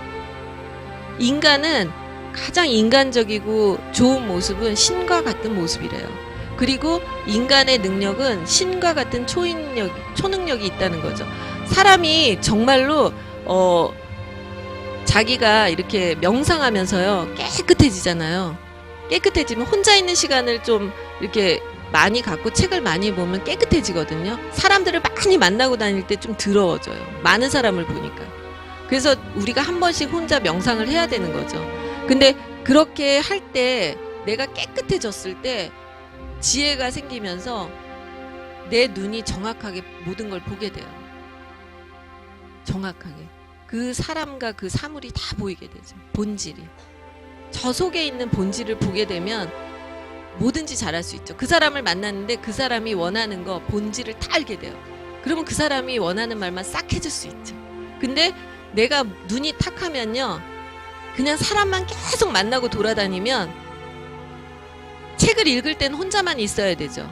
인간은 가장 인간적이고 좋은 모습은 신과 같은 모습이래요. 그리고 인간의 능력은 신과 같은 초능력이 있다는 거죠. 사람이 정말로 자기가 이렇게 명상하면서요 깨끗해지잖아요. 깨끗해지면 혼자 있는 시간을 좀 이렇게 많이 갖고 책을 많이 보면 깨끗해지거든요. 사람들을 많이 만나고 다닐 때 좀 더러워져요. 많은 사람을 보니까. 그래서 우리가 한 번씩 혼자 명상을 해야 되는 거죠. 근데 그렇게 할 때 내가 깨끗해졌을 때 지혜가 생기면서 내 눈이 정확하게 모든 걸 보게 돼요. 정확하게. 그 사람과 그 사물이 다 보이게 되죠. 본질이. 저 속에 있는 본질을 보게 되면 뭐든지 잘할 수 있죠. 그 사람을 만났는데 그 사람이 원하는 거 본질을 다 알게 돼요. 그러면 그 사람이 원하는 말만 싹 해줄 수 있죠. 근데 내가 눈이 탁하면요, 그냥 사람만 계속 만나고 돌아다니면 책을 읽을 때는 혼자만 있어야 되죠.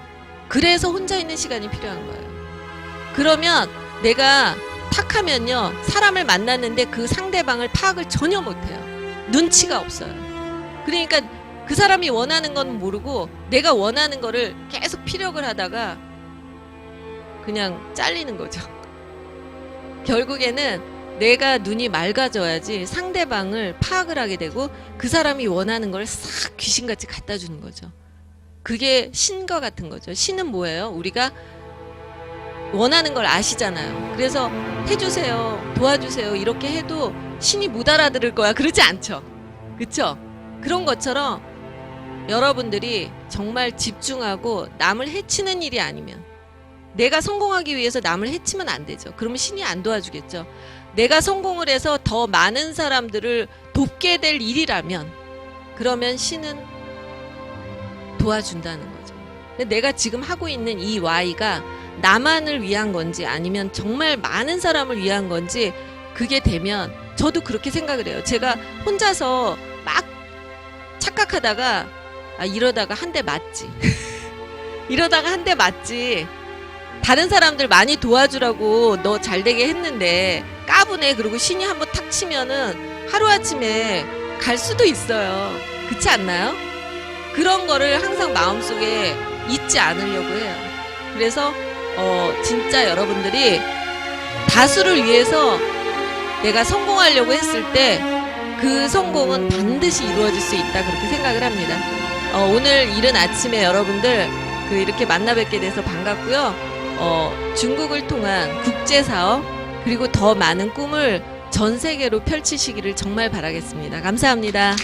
그래서 혼자 있는 시간이 필요한 거예요. 그러면 내가 탁하면요, 사람을 만났는데 그 상대방을 파악을 전혀 못해요. 눈치가 없어요. 그러니까 그 사람이 원하는 건 모르고 내가 원하는 거를 계속 피력을 하다가 그냥 잘리는 거죠. 결국에는 내가 눈이 맑아져야지 상대방을 파악을 하게 되고 그 사람이 원하는 걸 싹 귀신같이 갖다 주는 거죠. 그게 신과 같은 거죠. 신은 뭐예요? 우리가 원하는 걸 아시잖아요. 그래서 해주세요, 도와주세요 이렇게 해도 신이 못 알아들을 거야 그러지 않죠. 그쵸? 그런 것처럼 여러분들이 정말 집중하고 남을 해치는 일이 아니면, 내가 성공하기 위해서 남을 해치면 안 되죠. 그러면 신이 안 도와주겠죠. 내가 성공을 해서 더 많은 사람들을 돕게 될 일이라면 그러면 신은 도와준다는 거죠. 근데 내가 지금 하고 있는 이 Y가 나만을 위한 건지 아니면 정말 많은 사람을 위한 건지 그게 되면, 저도 그렇게 생각을 해요. 제가 혼자서 막 착각하다가 이러다가 한 대 맞지. 이러다가 한 대 맞지. 다른 사람들 많이 도와주라고 너 잘되게 했는데 까부네. 그리고 신이 한번 탁 치면은 하루아침에 갈 수도 있어요. 그렇지 않나요? 그런 거를 항상 마음속에 잊지 않으려고 해요. 그래서 진짜 여러분들이 다수를 위해서 내가 성공하려고 했을 때 그 성공은 반드시 이루어질 수 있다 그렇게 생각을 합니다. 오늘 이른 아침에 여러분들 이렇게 만나 뵙게 돼서 반갑고요. 중국을 통한 국제사업 그리고 더 많은 꿈을 전 세계로 펼치시기를 정말 바라겠습니다. 감사합니다.